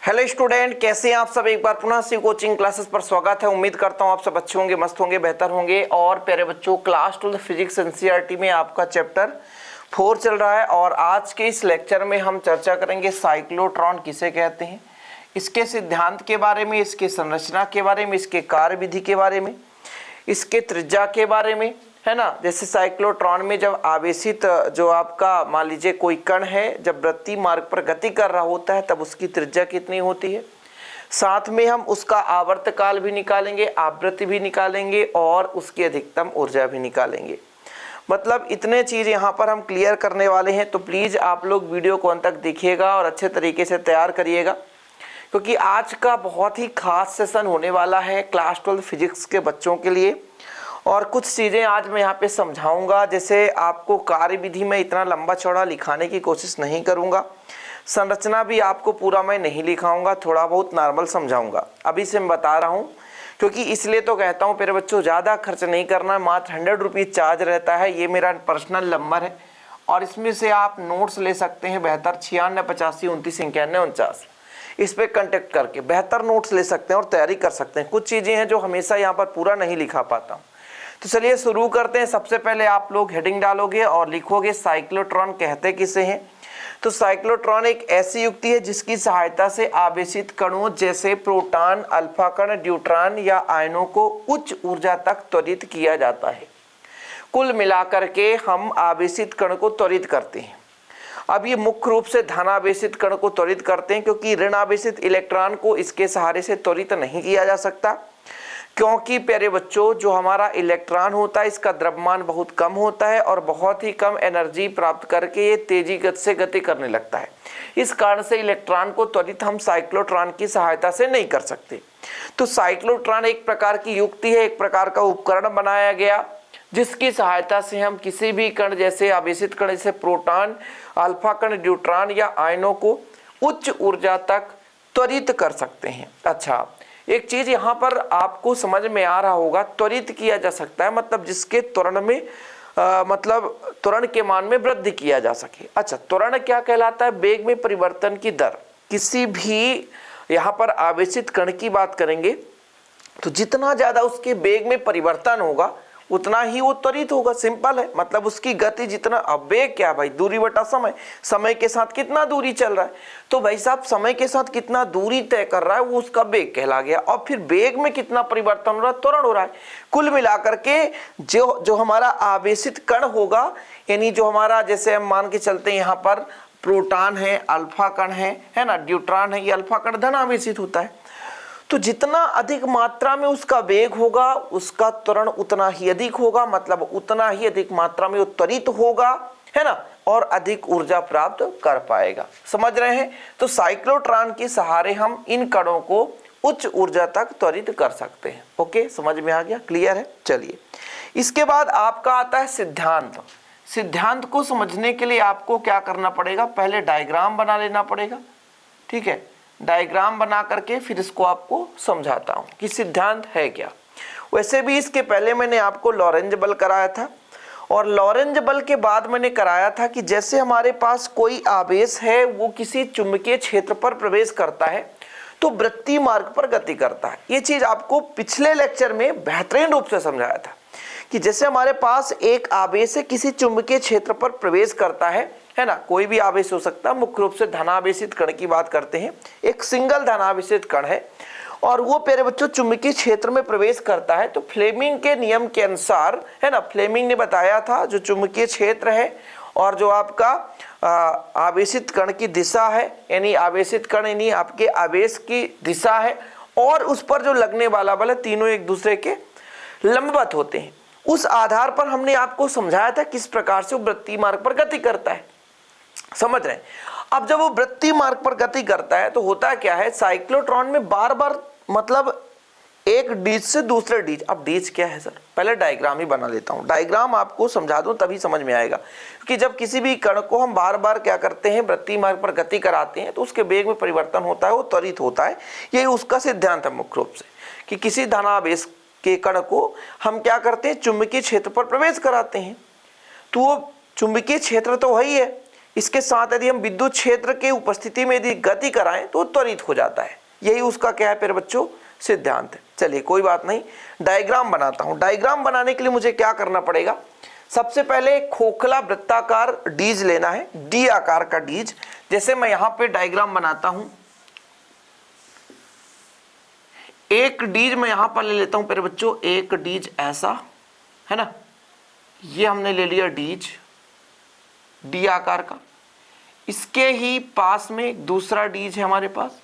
Hello student, कैसे हैं आप सब। एक बार पुनः से कोचिंग क्लासेस पर स्वागत है। उम्मीद करता हूं आप सब अच्छे होंगे, मस्त होंगे, बेहतर होंगे। और प्यारे बच्चों, क्लास 12 फिजिक्स एनसीईआरटी में आपका चैप्टर 4 चल रहा है और आज के इस लेक्चर में हम चर्चा करेंगे साइक्लोट्रॉन किसे कहते हैं, इसके सिद्धांत के बारे में, इसकी संरचना के बारे में, इसके कार्यविधि के बारे में, इसके त्रिज्या के बारे में, है ना। जैसे साइक्लोट्रॉन में जब आवेशित जो आपका मान लीजिए कोई कण है, जब वृत्तीय मार्ग पर गति कर रहा होता है तब उसकी त्रिज्या कितनी होती है। साथ में हम उसका आवर्तकाल भी निकालेंगे, आवृत्ति भी निकालेंगे और उसकी अधिकतम ऊर्जा भी निकालेंगे। मतलब इतने चीज़ यहाँ पर हम क्लियर करने वाले हैं। तो प्लीज़ आप लोग वीडियो को अंत तक देखिएगा और अच्छे तरीके से तैयार करिएगा, क्योंकि आज का बहुत ही खास सेशन होने वाला है क्लास 12 फिजिक्स के बच्चों के लिए। और कुछ चीज़ें आज मैं यहाँ पे समझाऊंगा। जैसे आपको कार्यविधि में इतना लंबा चौड़ा लिखाने की कोशिश नहीं करूँगा, संरचना भी आपको पूरा मैं नहीं लिखाऊंगा, थोड़ा बहुत नॉर्मल समझाऊंगा। अभी से मैं बता रहा हूँ, क्योंकि इसलिए तो कहता हूँ मेरे बच्चों ज़्यादा खर्च नहीं करना, मात्र 100 रुपीज़ चार्ज रहता है। ये मेरा पर्सनल नंबर है और इसमें से आप नोट्स ले सकते हैं। 72 96 85 29 91 49 इस पर कॉन्टेक्ट करके बेहतर नोट्स ले सकते हैं और तैयारी कर सकते हैं। कुछ चीज़ें हैं जो हमेशा यहाँ पर पूरा नहीं लिखा पाता हूँ। तो चलिए शुरू करते हैं। सबसे पहले आप लोग हेडिंग डालोगे और लिखोगे साइक्लोट्रॉन कहते किसे हैं। तो साइक्लोट्रॉन एक ऐसी युक्ति है जिसकी सहायता से आवेशित कणों जैसे प्रोटॉन, अल्फा कण, न्यूट्रॉन या आयनों को उच्च ऊर्जा तक त्वरित किया जाता है। कुल मिलाकर के हम आवेशित कण को त्वरित करते हैं। अब ये मुख्य रूप से धनावेशित कण को त्वरित करते हैं, क्योंकि ऋण आवेशित इलेक्ट्रॉन को इसके सहारे से त्वरित नहीं किया जा सकता। क्योंकि प्यारे बच्चों, जो हमारा इलेक्ट्रॉन होता है इसका द्रव्यमान बहुत कम होता है और बहुत ही कम एनर्जी प्राप्त करके ये तेजी गति से गति करने लगता है। इस कारण से इलेक्ट्रॉन को त्वरित हम साइक्लोट्रॉन की सहायता से नहीं कर सकते। तो साइक्लोट्रॉन एक प्रकार की युक्ति है, एक प्रकार का उपकरण बनाया गया जिसकी सहायता से हम किसी भी कण जैसे आवेशित कण जैसे प्रोटॉन, अल्फा कण, न्यूट्रॉन या आयनों को उच्च ऊर्जा तक त्वरित कर सकते हैं। अच्छा, एक चीज यहाँ पर आपको समझ में आ रहा होगा, त्वरित किया जा सकता है मतलब जिसके त्वरण में मतलब त्वरण के मान में वृद्धि किया जा सके। अच्छा, त्वरण क्या कहलाता है? वेग में परिवर्तन की दर। किसी भी यहाँ पर आवेशित कण की बात करेंगे तो जितना ज्यादा उसके वेग में परिवर्तन होगा उतना ही वो त्वरित होगा। सिंपल है, मतलब उसकी गति जितना। अब वेग क्या भाई? दूरी बटा समय। समय के साथ कितना दूरी चल रहा है, तो भाई साहब समय के साथ कितना दूरी तय कर रहा है वो उसका वेग कहला गया। और फिर वेग में कितना परिवर्तन हो रहा है? त्वरण हो रहा है। कुल मिलाकर के जो हमारा आवेशित कण होगा, यानी जो हमारा जैसे हम मान के चलते हैं यहाँ पर प्रोटॉन है, अल्फा कण है ना, न्यूट्रॉन है, ये अल्फा कण धन आवेशित होता है। तो जितना अधिक मात्रा में उसका वेग होगा उसका त्वरण उतना ही अधिक होगा, मतलब उतना ही अधिक मात्रा में वो त्वरित होगा, है ना, और अधिक ऊर्जा प्राप्त कर पाएगा। समझ रहे हैं? तो साइक्लोट्रॉन के सहारे हम इन कणों को उच्च ऊर्जा तक त्वरित कर सकते हैं। ओके, समझ में आ गया? क्लियर है? चलिए, इसके बाद आपका आता है सिद्धांत। सिद्धांत को समझने के लिए आपको क्या करना पड़ेगा? पहले डायग्राम बना लेना पड़ेगा। ठीक है, डायग्राम बना करके फिर इसको आपको समझाता हूं कि सिद्धांत है क्या। वैसे भी इसके पहले मैंने आपको लॉरेंज बल कराया था और लॉरेंज बल के बाद मैंने कराया था कि जैसे हमारे पास कोई आवेश है वो किसी चुंबकीय क्षेत्र पर प्रवेश करता है तो वृत्तीय मार्ग पर गति करता है। ये चीज आपको पिछले लेक्चर में बेहतरीन रूप से समझाया था कि जैसे हमारे पास एक आवेश है किसी चुंबकीय क्षेत्र पर प्रवेश करता है ना, कोई भी आवेश हो सकता है, मुख्य रूप से धनावेशित कण की बात करते हैं। एक सिंगल धनावेशित कण है और वो प्यारे बच्चों चुंबकीय क्षेत्र में प्रवेश करता है। तो फ्लेमिंग के नियम के अनुसार, है ना, फ्लेमिंग ने बताया था जो चुंबकीय क्षेत्र है और जो आपका आवेशित कण की दिशा है, यानी आवेशित कण यानी आपके आवेश की दिशा है और उस पर जो लगने वाला बल है, तीनों एक दूसरे के लंबवत होते हैं। उस आधार पर हमने आपको समझाया था किस प्रकार से वो वृत्तीय मार्ग पर गति करता है। समझ रहे हैं? अब जब वो वृत्तीय मार्ग पर गति करता है तो होता क्या है, साइक्लोट्रॉन में बार बार मतलब एक डीज से दूसरे डीज। अब डीज क्या है सर? पहले डायग्राम ही बना लेता हूं, डायग्राम आपको समझा दूं तभी समझ में आएगा। क्योंकि जब किसी भी कण को हम बार बार क्या करते हैं, वृत्तीय मार्ग पर गति कराते हैं तो उसके वेग में परिवर्तन होता है, वो त्वरित होता है। यही उसका सिद्धांत है मुख्य रूप से, कि किसी धनावेश के कण को हम क्या करते हैं, चुंबकीय क्षेत्र पर प्रवेश कराते हैं। तो वो चुंबकीय क्षेत्र तो वही है, इसके साथ यदि हम विद्युत क्षेत्र के उपस्थिति में यदि गति कराएं तो त्वरित हो जाता है। यही उसका क्या है प्यारे बच्चों, सिद्धांत है। चलिए कोई बात नहीं, डायग्राम बनाता हूं। डायग्राम बनाने के लिए मुझे क्या करना पड़ेगा, सबसे पहले खोखला वृत्ताकार डीज लेना है, डी आकार का डीज। जैसे मैं यहां पे डायग्राम बनाता हूं, एक डीज मैं यहां पर ले लेता हूं प्यारे बच्चों, एक डीज ऐसा है ना, ये हमने ले लिया डीज डी आकार का। इसके ही पास में एक दूसरा डीज है हमारे पास,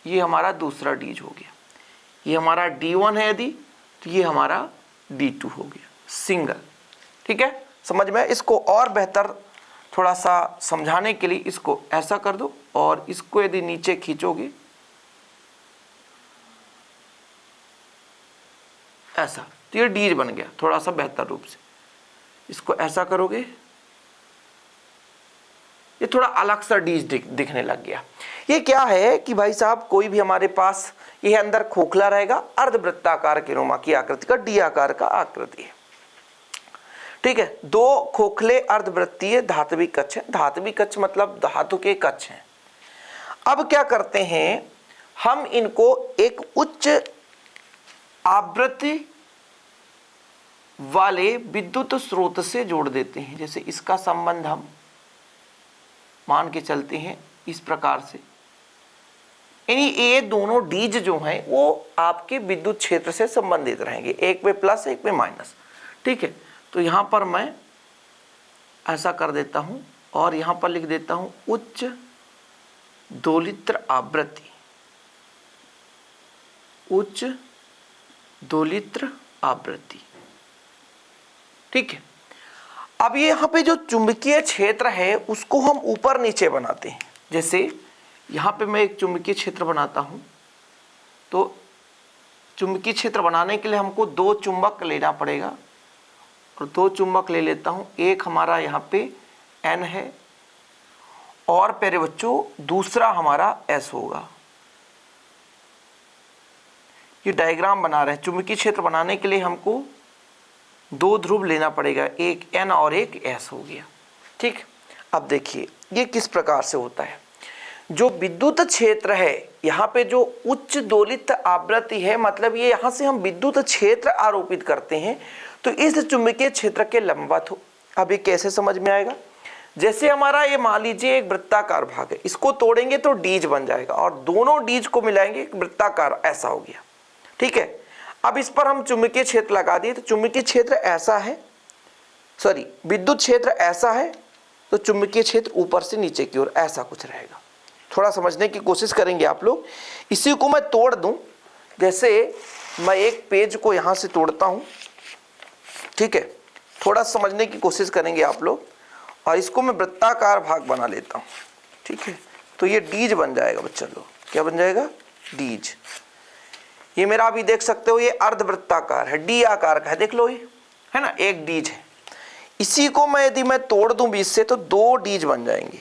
ये हमारा दूसरा डीज हो गया। ये हमारा D1 है यदि, तो ये हमारा D2 हो गया, सिंगल। ठीक है, समझ में? इसको और बेहतर थोड़ा सा समझाने के लिए इसको ऐसा कर दो, और इसको यदि नीचे खींचोगे ऐसा, तो ये डीज बन गया थोड़ा सा बेहतर रूप से। इसको ऐसा करोगे, ये थोड़ा अलग सा डीज दिखने लग गया। ये क्या है कि भाई साहब, कोई भी हमारे पास ये अंदर खोखला रहेगा, अर्धवृत्ताकार के रोमा की आकृति का डी आकार का आकृति है। ठीक है, दो खोखले अर्धवृत्तीय धात्विक कक्ष है। धात्विक कक्ष मतलब धातु के कक्ष हैं। अब क्या करते हैं, हम इनको एक उच्च आवृत्ति वाले विद्युत स्रोत से जोड़ देते हैं। जैसे इसका संबंध हम मान के चलते हैं इस प्रकार से, यानी ये दोनों डीज जो हैं वो आपके विद्युत क्षेत्र से संबंधित रहेंगे, एक में प्लस एक में माइनस। ठीक है, तो यहां पर मैं ऐसा कर देता हूं और यहां पर लिख देता हूं उच्च दोलित्र आवृत्ति, उच्च दोलित्र आवृत्ति। ठीक है, अब ये यहाँ पे जो चुंबकीय क्षेत्र है उसको हम ऊपर नीचे बनाते हैं। जैसे यहाँ पे मैं एक चुंबकीय क्षेत्र बनाता हूँ, तो चुंबकीय क्षेत्र बनाने के लिए हमको दो चुंबक लेना पड़ेगा, और दो चुंबक ले लेता हूँ। एक हमारा यहाँ पे N है, और प्यारे बच्चों दूसरा हमारा S होगा। ये डायग्राम बना रहे हैं। चुंबकीय क्षेत्र बनाने के लिए हमको दो ध्रुव लेना पड़ेगा, एक N और एक S हो गया। ठीक, अब देखिए ये किस प्रकार से होता है। जो विद्युत क्षेत्र है यहाँ पे जो उच्च दोलित आवृत्ति है, मतलब ये यहाँ से हम विद्युत क्षेत्र आरोपित करते हैं, तो इस चुंबकीय क्षेत्र के लंबवत हो। अब ये कैसे समझ में आएगा, जैसे हमारा ये मान लीजिए एक वृत्ताकार भाग है, इसको तोड़ेंगे तो डीज बन जाएगा, और दोनों डीज को मिलाएंगे एक वृत्ताकार ऐसा हो गया। ठीक है, अब इस पर हम चुंबकीय क्षेत्र लगा दिए, तो चुंबकीय क्षेत्र ऐसा है, सॉरी विद्युत क्षेत्र ऐसा है, तो चुंबकीय क्षेत्र ऊपर से नीचे की ओर ऐसा कुछ रहेगा। थोड़ा समझने की कोशिश करेंगे आप लोग। इसी को मैं तोड़ दूं, जैसे मैं एक पेज को यहां से तोड़ता हूं। ठीक है, थोड़ा समझने की कोशिश करेंगे आप लोग, और इसको मैं वृत्ताकार भाग बना लेता हूं। ठीक है, तो ये डीज बन जाएगा बच्चा लोग, क्या बन जाएगा, डीज। ये मेरा अभी देख सकते हो ये अर्धवृत्ताकार है, डी आकार का है, देख लो ये है ना, एक डीज है। इसी को मैं यदि मैं तोड़ दूं बीच से, तो दो डीज बन जाएंगे।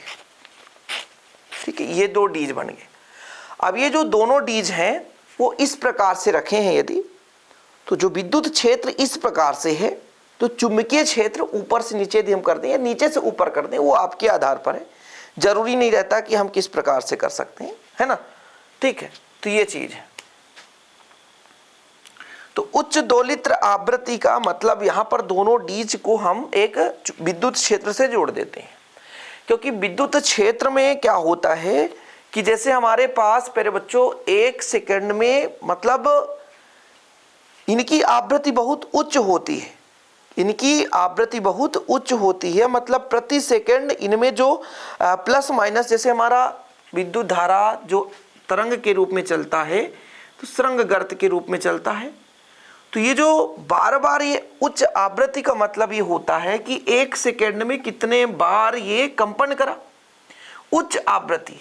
ठीक है, ये दो डीज बन गए। अब ये जो दोनों डीज हैं वो इस प्रकार से रखे हैं यदि, तो जो विद्युत क्षेत्र इस प्रकार से है, तो चुंबकीय क्षेत्र ऊपर से नीचे यदि हम कर दें या नीचे से ऊपर कर दें, वो आपके आधार पर है। जरूरी नहीं रहता कि हम किस प्रकार से कर सकते हैं, है ना। ठीक है, तो ये चीज है। तो उच्च दोलित्र आवृत्ति का मतलब यहाँ पर दोनों डीज को हम एक विद्युत क्षेत्र से जोड़ देते हैं, क्योंकि विद्युत क्षेत्र में क्या होता है कि जैसे हमारे पास प्यारे बच्चों एक सेकंड में, मतलब इनकी आवृत्ति बहुत उच्च होती है, इनकी आवृत्ति बहुत उच्च होती है, मतलब प्रति सेकंड इनमें जो प्लस माइनस, जैसे हमारा विद्युत धारा जो तरंग के रूप में चलता है, तो सुरंग गर्त के रूप में चलता है। तो ये जो बार बार ये उच्च आवृत्ति का मतलब ये होता है कि एक सेकंड में कितने बार ये कंपन करा, उच्च आवृत्ति।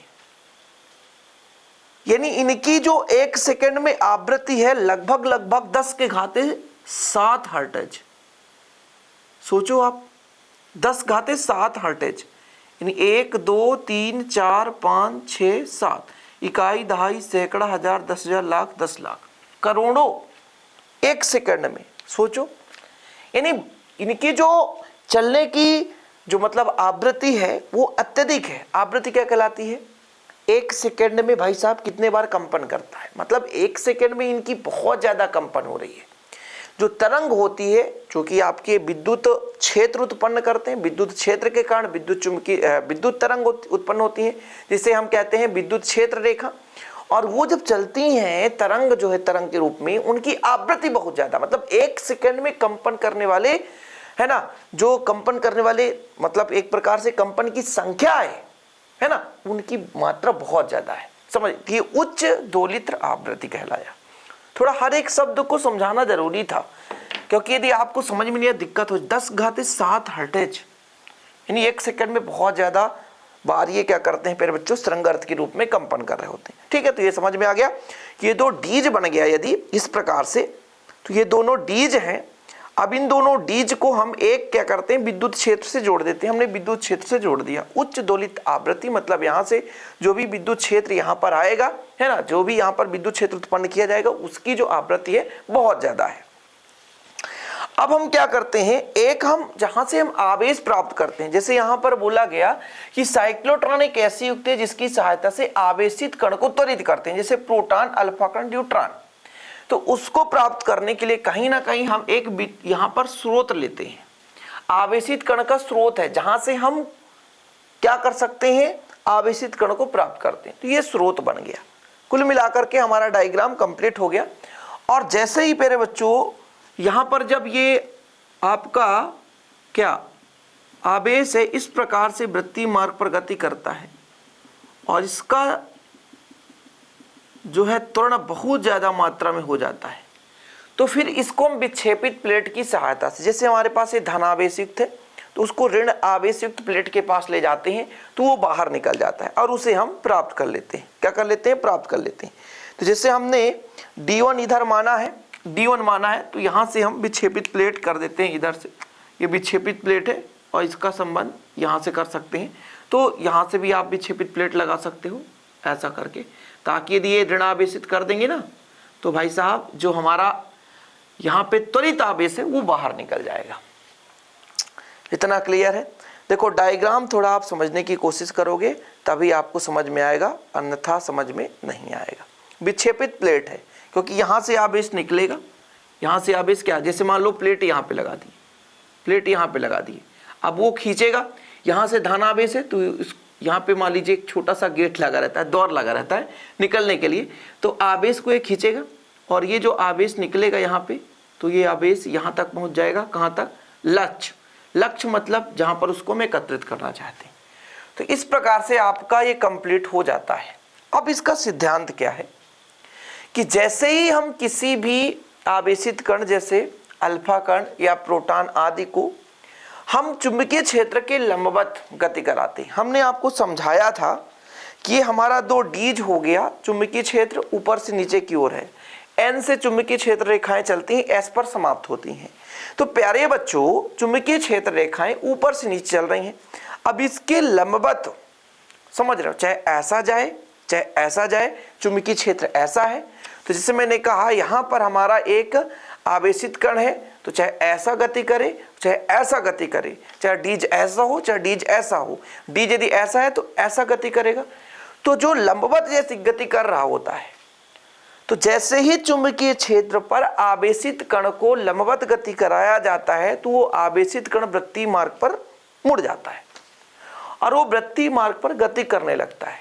यानी इनकी जो एक सेकंड में आवृत्ति है लगभग 10⁻⁷ हर्ट्ज। सोचो आप, 10⁻⁷ हर्ट्ज, यानी 1 2 3 4 5 6 7 इकाई, दहाई, सैकड़ा, हजार, 10,000, लाख, 10 लाख, करोड़ों एक सेकंड में। सोचो, यानी इनकी जो चलने की जो मतलब आवृत्ति है वो अत्यधिक है। आवृत्ति क्या कहलाती है? 1 सेकेंड में भाई साहब कितने बार कंपन करता है, मतलब 1 सेकेंड में इनकी बहुत ज़्यादा कंपन हो रही है। जो तरंग होती है, जो कि आपके विद्युत क्षेत्र उत्पन्न करते हैं, विद्युत क्षेत्र के कारण विद्युत तरंग उत्पन्न होती है, जिसे हम कहते हैं विद्युत क्षेत्र रेखा। और वो जब चलती हैं तरंग, जो है तरंग के रूप में, उनकी आवृत्ति बहुत ज़्यादा, मतलब 1 सेकेंड में कंपन करने वाले, है ना, जो कंपन करने वाले मतलब एक प्रकार से कंपन की संख्या है ना, उनकी मात्रा बहुत ज़्यादा है। समझ कि उच्च दोलित्र आवृत्ति कहलाया। थोड़ा हर एक शब्द को समझाना जरूरी था, क्योंकि यदि आपको समझ में नहीं दिक्कत हो, 10⁻7 हर्ट्ज यानी 1 सेकेंड में बहुत ज़्यादा बार ये क्या करते हैं प्यारे बच्चों, तरंग अर्थ के रूप में कंपन कर रहे होते हैं। ठीक है, तो ये समझ में आ गया कि ये 2 डीज बन गया यदि इस प्रकार से, तो ये दोनों डीज हैं। अब इन दोनों डीज को हम एक क्या करते हैं, विद्युत क्षेत्र से जोड़ देते हैं। हमने विद्युत क्षेत्र से जोड़ दिया। उच्च दोलित आवृत्ति मतलब यहाँ से जो भी विद्युत क्षेत्र यहाँ पर आएगा, है ना, जो भी यहाँ पर विद्युत क्षेत्र उत्पन्न किया जाएगा, उसकी जो आवृत्ति है बहुत ज्यादा है। अब हम क्या करते हैं, एक हम जहां से हम आवेश प्राप्त करते हैं, जैसे यहां पर बोला गया कि साइक्लोट्रॉन एक ऐसी युक्ति है जिसकी सहायता से आवेशित कण को त्वरित करते हैं, जैसे प्रोटॉन, अल्फा कण, न्यूट्रॉन। तो उसको प्राप्त करने के लिए कहीं ना कहीं हम एक यहां पर स्रोत लेते हैं। आवेशित कण का स्रोत है जहां से हम क्या कर सकते हैं, आवेशित कण को प्राप्त करते हैं। तो ये स्रोत बन गया। कुल मिलाकर के हमारा डायग्राम कंप्लीट हो गया। और जैसे ही प्यारे बच्चों यहां पर जब ये आपका क्या आवेश है इस प्रकार से वृत्तीय मार्ग पर गति करता है और इसका जो है त्वरण बहुत ज्यादा मात्रा में हो जाता है, तो फिर इसको हम विक्षेपित प्लेट की सहायता से, जैसे हमारे पास ये धनावेश युक्त है तो उसको ऋण आवेश युक्त प्लेट के पास ले जाते हैं तो वो बाहर निकल जाता है और उसे हम प्राप्त कर लेते हैं। क्या कर लेते हैं, प्राप्त कर लेते हैं। तो जैसे हमने D1 इधर माना है, D1 माना है, तो यहाँ से हम विक्षेपित प्लेट कर देते हैं। इधर से ये विक्षेपित प्लेट है और इसका संबंध यहाँ से कर सकते हैं। तो यहाँ से भी आप विक्षेपित प्लेट लगा सकते हो ऐसा करके, ताकि यदि ये ऋण आवेशित कर देंगे ना तो भाई साहब जो हमारा यहाँ पे त्वरित आवेश है वो बाहर निकल जाएगा। इतना क्लियर है? देखो डायग्राम थोड़ा आप समझने की कोशिश करोगे तभी आपको समझ में आएगा, अन्यथा समझ में नहीं आएगा। विक्षेपित प्लेट है क्योंकि यहाँ से आवेश निकलेगा, यहाँ से आवेश क्या, जैसे मान लो प्लेट यहाँ पे लगा दी, प्लेट यहाँ पे लगा दी, अब वो खींचेगा, यहाँ से धन आवेश है तो यहाँ पे मान लीजिए एक छोटा सा गेट लगा रहता है, दौर लगा रहता है निकलने के लिए, तो आवेश को ये खींचेगा और ये जो आवेश निकलेगा यहाँ पे, तो ये आवेश यहाँ तक पहुँच जाएगा। कहाँ तक, लक्ष्य। लक्ष्य मतलब जहाँ पर उसको हम एकत्रित करना चाहते हैं। तो इस प्रकार से आपका ये कंप्लीट हो जाता है। अब इसका सिद्धांत क्या है कि जैसे ही हम किसी भी आवेशित कण जैसे अल्फा कण या प्रोटॉन आदि को हम चुंबकीय क्षेत्र के लंबवत गति कराते हैं। हमने आपको समझाया था कि हमारा 2 डीज हो गया, चुंबकीय क्षेत्र ऊपर से नीचे की ओर है, एन से चुंबकीय क्षेत्र रेखाएं चलती हैं, एस पर समाप्त होती हैं। तो प्यारे बच्चों चुंबकीय क्षेत्र रेखाएं ऊपर से नीचे चल रही हैं। अब इसके लंबवत समझ रहे हो, चाहे ऐसा जाए चाहे ऐसा जाए, चुंबकीय क्षेत्र ऐसा है। तो जैसे मैंने कहा यहाँ पर हमारा एक आवेशित कण है, तो चाहे ऐसा गति करे चाहे ऐसा गति करे, चाहे डीज ऐसा हो चाहे डीज ऐसा हो, डीज यदि ऐसा है तो ऐसा गति करेगा। तो जो लंबवत जैसी गति कर रहा होता है, तो जैसे ही चुंबकीय क्षेत्र पर आवेशित कण को लंबवत गति कराया जाता है तो वो आवेशित कण वृत्तीय मार्ग पर मुड़ जाता है और वो वृत्तीय मार्ग पर गति करने लगता है।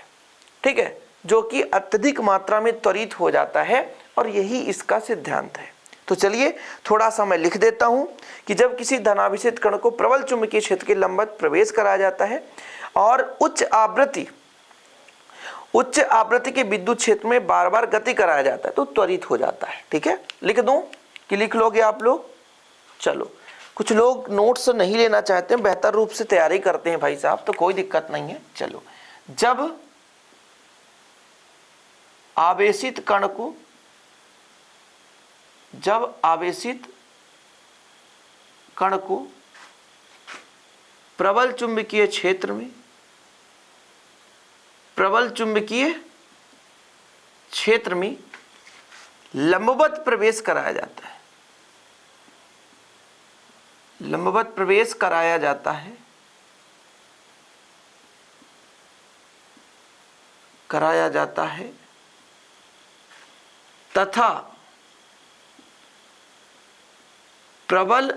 ठीक है, जो कि अत्यधिक मात्रा में त्वरित हो जाता है और यही इसका सिद्धांत है। तो चलिए थोड़ा सा मैं लिख देता हूं कि जब किसी धनावेशित कण को प्रबल चुंबकीय क्षेत्र के लंबवत प्रवेश कराया जाता है और उच्च आवृत्ति के विद्युत क्षेत्र में बार बार गति कराया जाता है तो त्वरित हो जाता है। ठीक है, लिख दूं कि लिख लोगे आप लोग? चलो, कुछ लोग नोट्स नहीं लेना चाहते हैं, बेहतर रूप से तैयारी करते हैं भाई साहब, तो कोई दिक्कत नहीं है। चलो, जब आवेशित कण को प्रबल चुंबकीय क्षेत्र में लंबवत प्रवेश कराया जाता है, लंबवत प्रवेश कराया जाता है कराया जाता है तथा प्रबल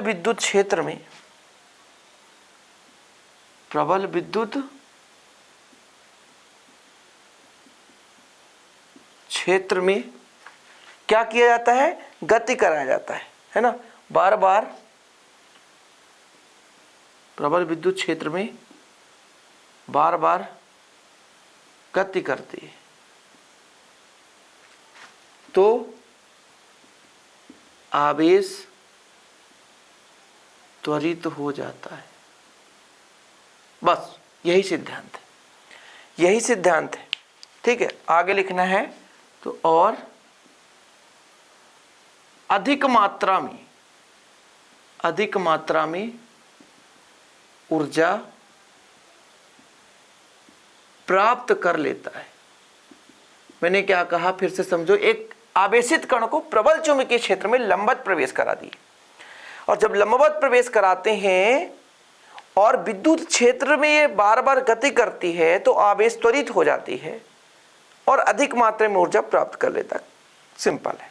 विद्युत क्षेत्र में क्या किया जाता है, गति कराया जाता है ना। बार बार प्रबल विद्युत क्षेत्र में बार बार गति करती है तो आवेश त्वरित हो जाता है। बस यही सिद्धांत है, ठीक है। आगे लिखना है तो और अधिक मात्रा में ऊर्जा प्राप्त कर लेता है। मैंने क्या कहा, फिर से समझो। एक आवेशित कण को प्रबल चुंबकीय क्षेत्र में लंबवत प्रवेश करा दिए, और जब लंबवत प्रवेश कराते हैं और विद्युत क्षेत्र में ये बार बार गति करती है तो आवेश त्वरित हो जाती है और अधिक मात्रा में ऊर्जा प्राप्त कर लेता है। सिंपल है,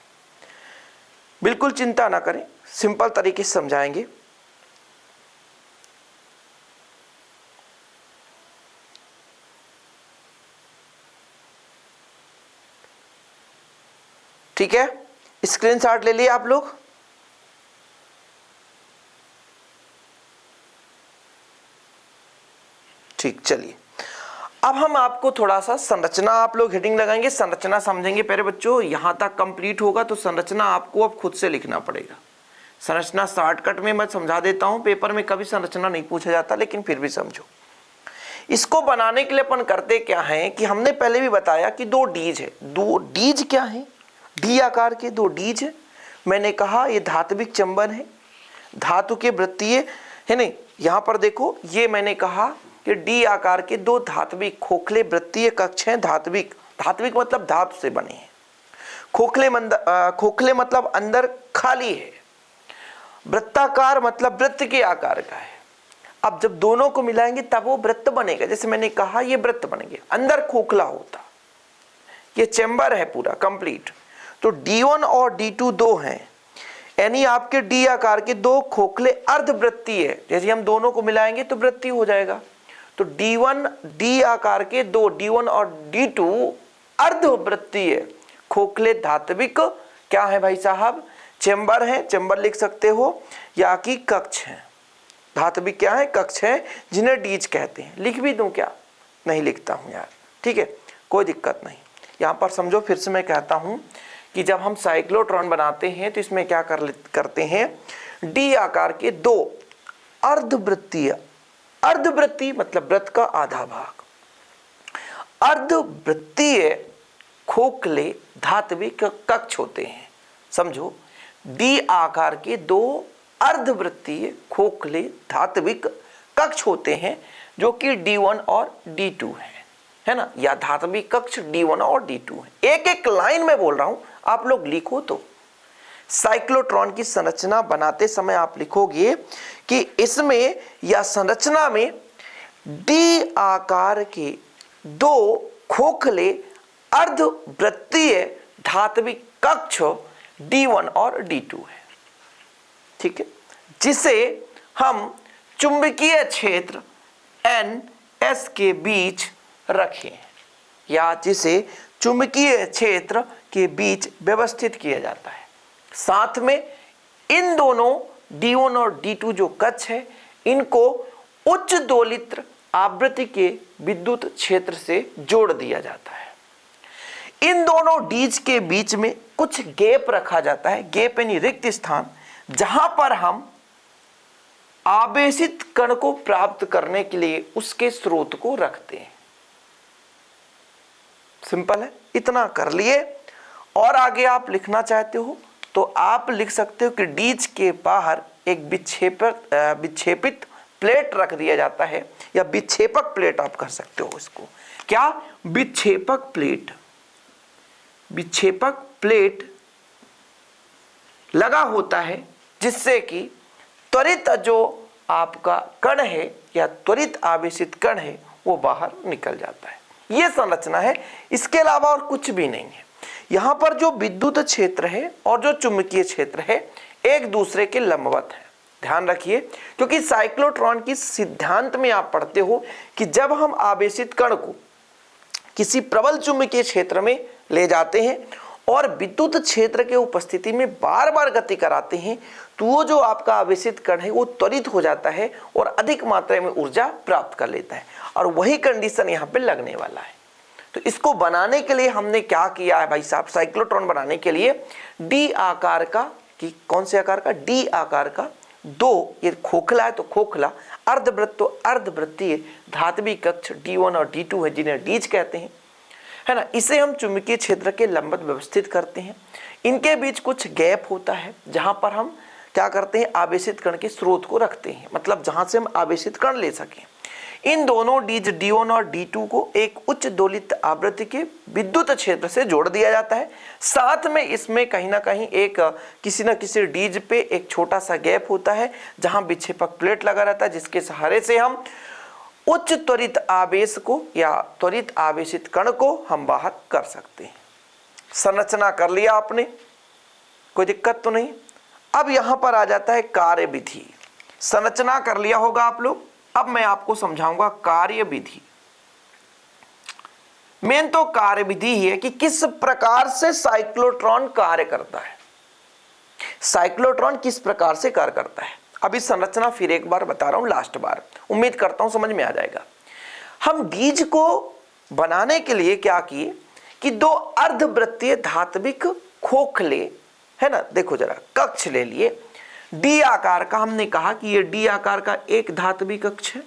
बिल्कुल चिंता ना करें, सिंपल तरीके से समझाएंगे। ठीक है, स्क्रीनशॉट ले लिए आप लोग। ठीक, चलिए अब हम आपको थोड़ा सा संरचना, आप लोग हेडिंग लगाएंगे, संरचना समझेंगे। पहले बच्चों यहां तक कंप्लीट होगा तो संरचना आपको अब खुद से लिखना पड़ेगा। संरचना शॉर्टकट में मैं समझा देता हूं, पेपर में कभी संरचना नहीं पूछा जाता, लेकिन फिर भी समझो। इसको बनाने के लिए अपन करते क्या है कि हमने पहले भी बताया कि दो डीज है। दो डीज क्या है, डी आकार के दो डीज है। मैंने कहा ये धात्विक चंबन है, धातु के वृत्तीय है नहीं। यहां पर देखो, ये मैंने कहा कि डी आकार के दो धात्विक खोखले वृत्तीय कक्ष हैं। धात्विक मतलब धातु से बने हैं। खोखले मतलब अंदर खाली है। वृत्ताकार मतलब वृत्त के आकार का है। अब जब दोनों को मिलाएंगे तब वो वृत्त बनेगा। जैसे मैंने कहा ये वृत्त बनेंगे, अंदर खोखला होता, ये चैम्बर है पूरा कंप्लीट। तो D1 और D2 दो हैं, यानी आपके डी आकार के दो खोखले अर्धवृत्तीय है। जैसे हम दोनों को मिलाएंगे तो वृत्तीय हो जाएगा। तो D1 डी आकार के दो, D1 और D2 अर्धवृत्तीय खोखले धात्विक क्या है भाई साहब, चैम्बर है। चैम्बर लिख सकते हो, या कि कक्ष है। धात्विक क्या है, कक्ष है, जिन्हें डीज कहते हैं। लिख भी दूं क्या, नहीं लिखता हूं यार, ठीक है, कोई दिक्कत नहीं। यहां पर समझो, फिर से मैं कहता हूं कि जब हम साइक्लोट्रॉन बनाते हैं तो इसमें क्या करते हैं, डी आकार के दो अर्धवृत्तीय, अर्धवृत्तीय मतलब वृत्त का आधा भाग, अर्धवृत्तीय खोखले धात्विक कक्ष होते हैं। समझो, डी आकार के दो अर्धवृत्तीय खोखले धात्विक कक्ष होते हैं, जो कि D1 और D2 है ना, या धात्विक कक्ष D1 और D2 है। एक एक लाइन में बोल रहा हूं, आप लोग लिखो। तो साइक्लोट्रॉन की संरचना बनाते समय आप लिखोगे कि इसमें या संरचना में डी आकार के दो खोखले अर्धवृत्तीय धात्विक कक्ष D1 और D2 है, ठीक है, जिसे हम चुंबकीय क्षेत्र NS के बीच रखें, या जिसे चुंबकीय क्षेत्र के बीच व्यवस्थित किया जाता है। साथ में इन दोनों D1 और D2 जो कक्ष है, इनको उच्च दोलित्र आवृत्ति के विद्युत क्षेत्र से जोड़ दिया जाता है। इन दोनों डीज के बीच में कुछ गैप रखा जाता है, गैप यानी रिक्त स्थान, जहां पर हम आवेशित कण को प्राप्त करने के लिए उसके स्रोत को रखते हैं। सिंपल है, इतना कर लिए। और आगे आप लिखना चाहते हो तो आप लिख सकते हो कि डीज के बाहर एक विक्षेपित प्लेट रख दिया जाता है, या विक्षेपक प्लेट आप कर सकते हो इसको। क्या, विक्षेपक प्लेट। विक्षेपक प्लेट लगा होता है जिससे कि त्वरित जो आपका कण है या त्वरित आवेशित कण है वो बाहर निकल जाता है। ये संरचना है, इसके अलावा और कुछ भी नहीं है। यहाँ पर जो विद्युत क्षेत्र है और जो चुंबकीय क्षेत्र है एक दूसरे के लंबवत है। ध्यान रखिए, क्योंकि साइक्लोट्रॉन की सिद्धांत में आप पढ़ते हो कि जब हम आवेशित कण को किसी प्रबल चुंबकीय क्षेत्र में ले जाते हैं और विद्युत क्षेत्र के उपस्थिति में बार बार गति कराते हैं तो वो जो आपका आवेशित कण है वो त्वरित हो जाता है और अधिक मात्रा में ऊर्जा प्राप्त कर लेता है, और वही कंडीशन यहाँ पे लगने वाला है। तो इसको बनाने के लिए हमने क्या किया है भाई साहब, साइक्लोट्रॉन बनाने के लिए डी आकार का, कि कौन से आकार का, डी आकार का दो, ये खोखला है तो खोखला, अर्धवृत्त तो अर्धवृत्तीय धात्विक कक्ष D1 और D2 है जिन्हें डीज कहते हैं, है ना। इसे हम चुंबकीय क्षेत्र के लंबवत व्यवस्थित करते हैं। इनके बीच कुछ गैप होता है जहां पर हम क्या करते हैं, आवेशित कण के स्रोत को रखते हैं, मतलब जहां से हम आवेशित कण ले सकें। इन दोनों डीज D1 और D2 को एक उच्च दोलित आवृत्ति के विद्युत क्षेत्र से जोड़ दिया जाता है। साथ में इसमें कहीं ना कहीं एक किसी न किसी डीज पे एक छोटा सा गैप होता है जहां विक्षेपक प्लेट लगा रहता है, जिसके सहारे से हम उच्च त्वरित आवेश को या त्वरित आवेशित कण को हम बाहर कर सकते हैं। संरचना कर लिया आपने, कोई दिक्कत तो नहीं। अब यहां पर आ जाता है कार्यविधि। संरचना कर लिया होगा आप लोग, अब मैं आपको समझाऊंगा कार्यविधि। मेन तो कार्यविधि ही है कि किस प्रकार से साइक्लोट्रॉन कार्य करता है, साइक्लोट्रॉन किस प्रकार से कार्य करता है। अभी संरचना फिर एक बार बता रहा हूं, लास्ट बार, उम्मीद करता हूं समझ में आ जाएगा। हम बीज को बनाने के लिए क्या किए कि दो अर्धवृत्तीय धात्विक खोखले, है ना, देखो जरा, कक्ष ले लिए डी आकार का। हमने कहा कि ये डी आकार का एक धात्विक कक्ष है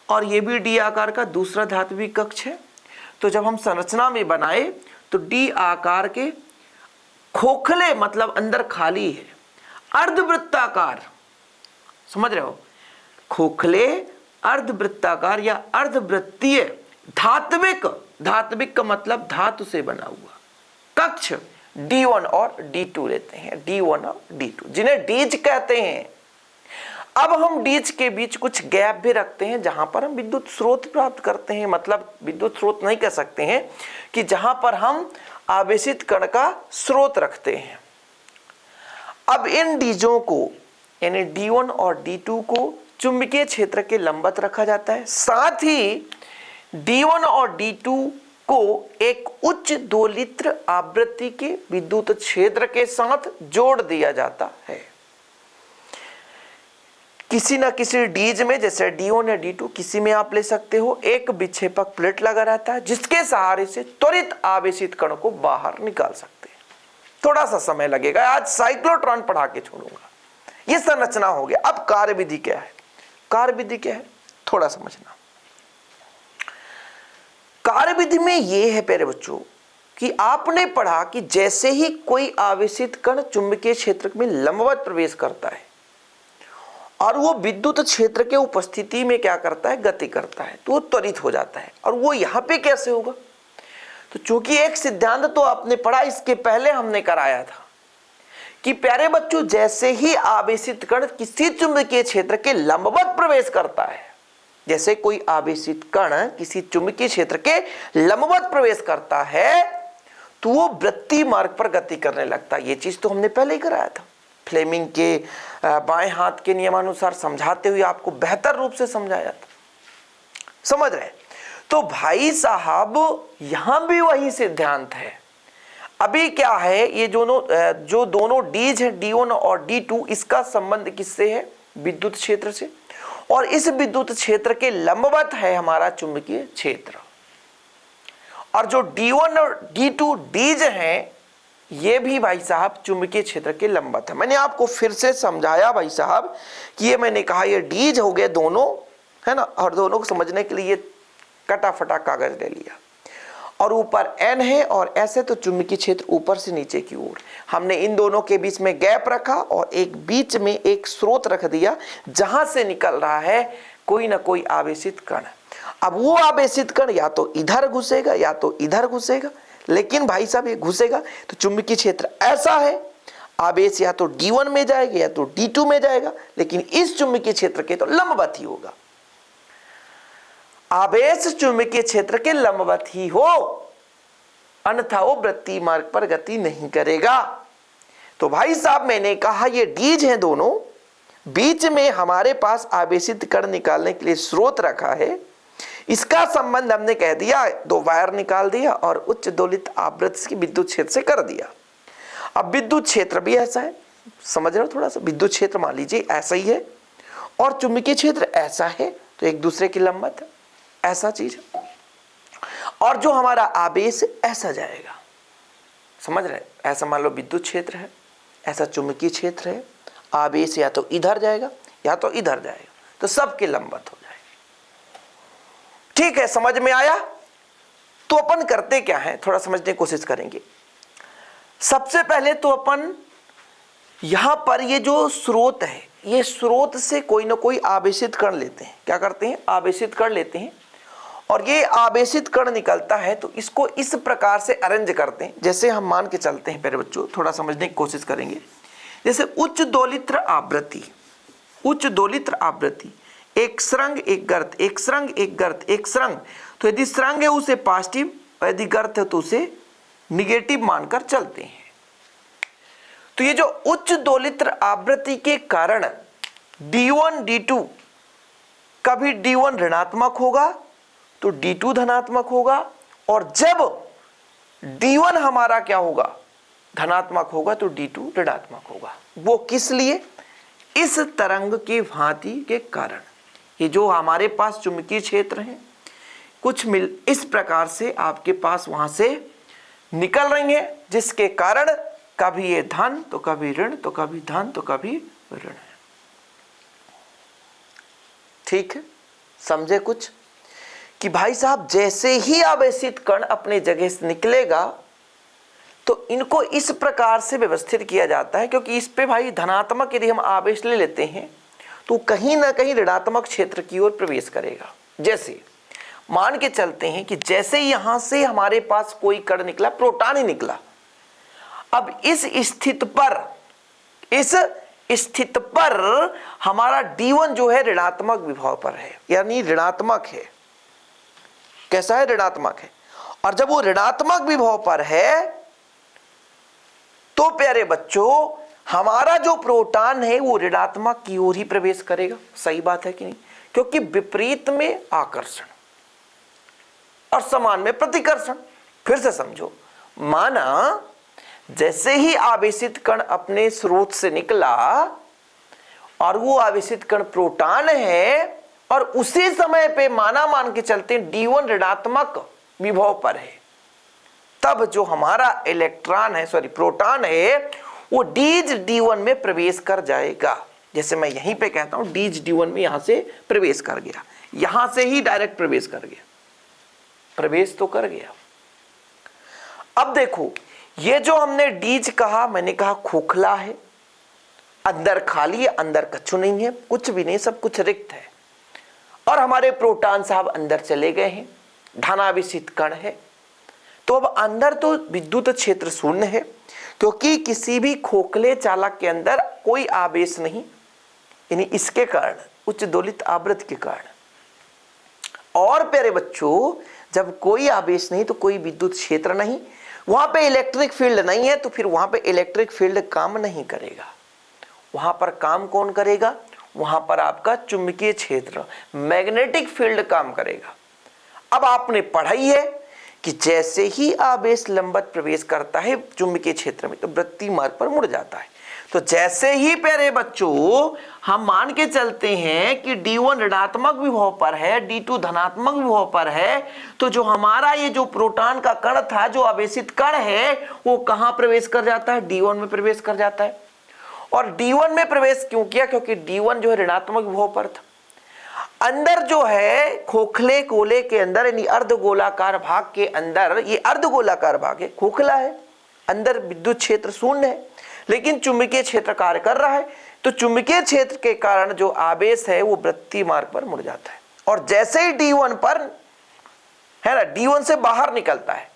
और ये भी डी आकार का दूसरा धात्विक कक्ष है। तो जब हम संरचना में बनाए तो डी आकार के खोखले मतलब अंदर खाली है, अर्धवृत्ताकार, समझ रहे हो, खोखले अर्धवृत्ताकार या अर्धवृत्तीय धात्विक, धात्विक का मतलब धातु से बना हुआ कक्ष D1 और D2 लेते हैं, D1 और D2 जिन्हें डीज कहते हैं। अब हम डीज के बीच कुछ गैप भी रखते हैं जहां पर हम विद्युत स्रोत प्राप्त करते हैं, मतलब विद्युत स्रोत नहीं कह सकते हैं, कि जहां पर हम आवेशित कण का स्रोत रखते हैं। अब इन डीजों को यानी D1 और D2 को चुंबकीय क्षेत्र के लंबवत रखा जाता है। साथ ही D1 और D2 को एक उच्च दोलित्र आवृत्ति के विद्युत क्षेत्र के साथ जोड़ दिया जाता है। किसी न किसी डीज में, जैसे D1 या D2 किसी में आप ले सकते हो, एक विक्षेपक प्लेट लगा रहता है जिसके सहारे से त्वरित आवेशित कण को बाहर निकाल सकते हैं। थोड़ा सा समय लगेगा, आज साइक्लोट्रॉन पढ़ा के छोड़ूंगा। यह संरचना हो गया। अब कार्यविधि क्या है, कार्यविधि क्या है थोड़ा समझना। कार्यविधि में यह है प्यारे बच्चों कि आपने पढ़ा कि जैसे ही कोई आवेशित कण चुंबकीय क्षेत्र में लंबवत प्रवेश करता है और वो विद्युत क्षेत्र के उपस्थिति में क्या करता है, गति करता है, तो वो त्वरित हो जाता है। और वो यहां पे कैसे होगा, तो चूंकि एक सिद्धांत तो आपने पढ़ा, इसके पहले हमने कराया था कि प्यारे बच्चों जैसे ही आवेशित कण किसी चुंबकीय क्षेत्र के लंबवत प्रवेश करता है, जैसे कोई आवेशित कण किसी चुंबकीय क्षेत्र के लंबवत प्रवेश करता है तो वो वृत्तीय मार्ग पर गति करने लगता है। ये चीज तो हमने पहले ही कराया था, फ्लेमिंग के बाएं हाथ के नियमानुसार समझाते हुए आपको बेहतर रूप से समझाया था, समझ रहे। तो भाई साहब यहां भी वही सिद्धांत है। अभी क्या है, ये जो दोनों डीज है D1 और D2, इसका संबंध किससे है, विद्युत क्षेत्र से, और इस विद्युत क्षेत्र के लंबवत है हमारा चुंबकीय क्षेत्र। और जो D1 और D2 डीज हैं ये भी भाई साहब चुंबकीय क्षेत्र के लंबवत है। मैंने आपको फिर से समझाया भाई साहब कि ये मैंने कहा ये डीज हो गए दोनों, है ना, और दोनों को समझने के लिए कटा फटा कागज ले लिया। और ऊपर N है और S है तो चुंबकीय क्षेत्र ऊपर से नीचे की ओर। हमने इन दोनों के बीच में गैप रखा और एक बीच में एक स्रोत रख दिया जहां से निकल रहा है कोई ना कोई आवेशित कण। अब वो आवेशित कण या तो इधर घुसेगा या तो इधर घुसेगा, लेकिन भाई साहब ये घुसेगा तो चुंबकीय क्षेत्र ऐसा है, आवेश या तो D1 में जाएगा या तो D2 में जाएगा, लेकिन इस चुंबकीय क्षेत्र के तो लंबवत ही होगा। आवेश चुंबकीय क्षेत्र के लंबवत ही हो, अन्यथा वो वृत्तीय मार्ग पर गति नहीं करेगा। तो भाई साहब मैंने कहा ये डीज हैं दोनों, बीच में हमारे पास आवेशित कण निकालने के लिए स्रोत रखा है। इसका संबंध हमने कह दिया, दो वायर निकाल दिया और उच्च दोलित आवृत्ति की विद्युत क्षेत्र से कर दिया। अब विद्युत क्षेत्र भी ऐसा है, समझ रहे हो थोड़ा सा, विद्युत क्षेत्र मान लीजिए ऐसा ही है और चुंबकीय क्षेत्र ऐसा है, तो एक दूसरे की लंबवत है, ऐसा चीज है। और जो हमारा आवेश ऐसा जाएगा, समझ रहे, ऐसा मान लो विद्युत क्षेत्र है, ऐसा चुंबकीय क्षेत्र है, आवेश या तो इधर जाएगा या तो इधर जाएगा, तो सबके लंबवत हो जाएगा। ठीक है, समझ में आया? तो अपन करते क्या है, थोड़ा समझने की कोशिश करेंगे। सबसे पहले तो अपन यहां पर ये जो स्रोत है, ये स्रोत से कोई ना कोई आवेशित कण लेते हैं। क्या करते हैं? आवेशित कण लेते हैं, और ये आवेशित कण निकलता है तो इसको इस प्रकार से अरेंज करते हैं। जैसे हम मान के चलते हैं, प्यारे बच्चों थोड़ा समझने की कोशिश करेंगे। जैसे उच्च दोलित्र आवृत्ति, उच्च दोलित्र आवृत्ति, एक सुरंग एक गर्त, एक सुरंग एक गर्त, एक सुरंग, तो यदि सुरंग है उसे पॉजिटिव और यदि गर्त है तो उसे निगेटिव मानकर चलते हैं। तो ये जो उच्च दोलित्र आवृत्ति के कारण D1 D2, कभी D1 ऋणात्मक होगा तो D2 धनात्मक होगा, और जब D1 हमारा क्या होगा, धनात्मक होगा, तो D2 ऋणात्मक होगा। वो किस लिए? इस तरंग के भांति के कारण। ये जो हमारे पास चुंबकीय क्षेत्र है, कुछ मिल इस प्रकार से आपके पास वहां से निकल रही है, जिसके कारण कभी ये धन तो कभी ऋण, तो कभी धन तो कभी ऋण है। ठीक है, समझे कुछ? कि भाई साहब जैसे ही आवेशित कण अपने जगह से निकलेगा तो इनको इस प्रकार से व्यवस्थित किया जाता है, क्योंकि इस पे भाई धनात्मक यदि हम आवेश ले लेते हैं तो कहीं ना कहीं ऋणात्मक क्षेत्र की ओर प्रवेश करेगा। जैसे मान के चलते हैं कि जैसे यहां से हमारे पास कोई कण निकला, प्रोटॉन ही निकला, अब इस स्थित पर हमारा D1 जो है ऋणात्मक विभव पर है, यानी ऋणात्मक है। कैसा है? ऋणात्मक है। और जब वो ऋणात्मक विभव पर है तो प्यारे बच्चों हमारा जो प्रोटॉन है वो ऋणात्मक की ओर ही प्रवेश करेगा। सही बात है कि नहीं? क्योंकि विपरीत में आकर्षण और समान में प्रतिकर्षण। फिर से समझो, माना जैसे ही आवेशित कण अपने स्रोत से निकला और वो आवेशित कण प्रोटॉन है, और उसी समय पे मान के चलते D1 ऋणात्मक विभव पर है, तब जो हमारा इलेक्ट्रॉन है, सॉरी प्रोटॉन है, वो डीज D1 में प्रवेश कर जाएगा। जैसे मैं यहीं पे कहता हूं डीज D1 में यहां से प्रवेश कर गया, यहां से ही डायरेक्ट प्रवेश कर गया, प्रवेश तो कर गया। अब देखो, ये जो हमने डीज कहा, मैंने कहा खोखला है, अंदर खाली है, अंदर कछु नहीं है, कुछ भी नहीं, सब कुछ रिक्त है, और हमारे प्रोटॉन साहब अंदर चले गए हैं, धनावेशित कण है। तो अब अंदर तो विद्युत क्षेत्र शून्य है, क्योंकि किसी भी खोखले चालक के अंदर कोई आवेश नहीं, यानी इसके कारण, उच्च दोलित आवृत्ति के कारण। और प्यारे बच्चों जब कोई आवेश नहीं तो कोई विद्युत क्षेत्र नहीं, वहां पे इलेक्ट्रिक फील्ड नहीं है, तो फिर वहां पे इलेक्ट्रिक फील्ड काम नहीं करेगा। वहां पर काम कौन करेगा? वहां पर आपका चुंबकीय क्षेत्र, मैग्नेटिक फील्ड काम करेगा। अब आपने पढ़ाई है कि जैसे ही आवेश लंबवत प्रवेश करता है चुंबकीय क्षेत्र में तो वृत्तीय मार्ग पर मुड़ जाता है। तो जैसे ही प्यारे बच्चों हम मान के चलते हैं कि D1 ऋणात्मक विभव पर है, D2 धनात्मक विभव पर है, तो जो हमारा ये जो प्रोटॉन का कण था, जो आवेशित कण है, वो कहां प्रवेश कर जाता है? D1 में प्रवेश कर जाता है। और D1 में प्रवेश क्यों किया? क्योंकि D1 जो है ऋणात्मक विभव पर था। अंदर जो है खोखले गोले के अंदर, यानी अर्धगोलाकार भाग के अंदर, ये अर्धगोलाकार भाग है, खोखला है, अंदर विद्युत क्षेत्र शून्य है, लेकिन चुंबकीय क्षेत्र कार्य कर रहा है। तो चुंबकीय क्षेत्र के कारण जो आवेश है वो वृत्तीय मार्ग पर मुड़ जाता है, और जैसे ही D1 पर है ना, D1 से बाहर निकलता है,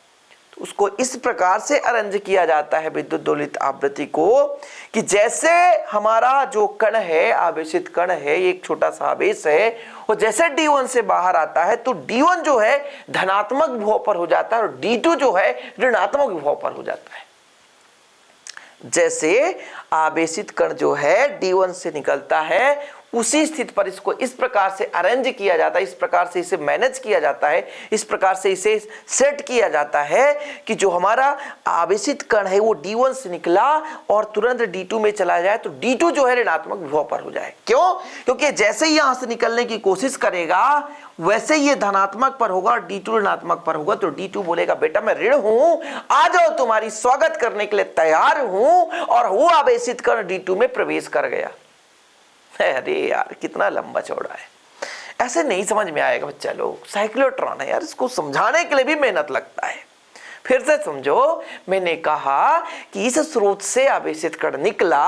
उसको इस प्रकार से अरेंज किया जाता है विद्युत दोलित आवृत्ति को कि जैसे हमारा जो कण है, आवेशित कण है, एक छोटा सा आवेश है, और जैसे D1 से बाहर आता है तो D1 जो है धनात्मक विभव पर हो जाता है और D2 जो है ऋणात्मक विभव पर हो जाता है। जैसे आवेशित कण जो है D1 से निकलता है उसी स्थिति पर इसको इस प्रकार से अरेंज किया जाता है, इस प्रकार से इसे मैनेज किया जाता है, इस प्रकार से इसे सेट किया जाता है कि जो हमारा आवेशित कण है वो D1 से निकला और तुरंत D2 में चला जाए तो D2 जो है ऋणात्मक विभव पर हो जाए। क्यों? क्योंकि जैसे ही यहां से निकलने की कोशिश करेगा वैसे ये धनात्मक पर होगा और D2 ऋणात्मक पर होगा तो D2 बोलेगा बेटा मैं ऋण हूं, आ जाओ, तुम्हारी स्वागत करने के लिए तैयार हूं, और वो आवेशित कण D2 में प्रवेश कर गया। अरे यार कितना लंबा चौड़ा है, ऐसे नहीं समझ में आएगा बच्चा लोग। साइक्लोट्रॉन है यार, इसको समझाने के लिए भी मेहनत लगता है। फिर से समझो, मैंने कहा कि इस स्रोत से आवेशित कण निकला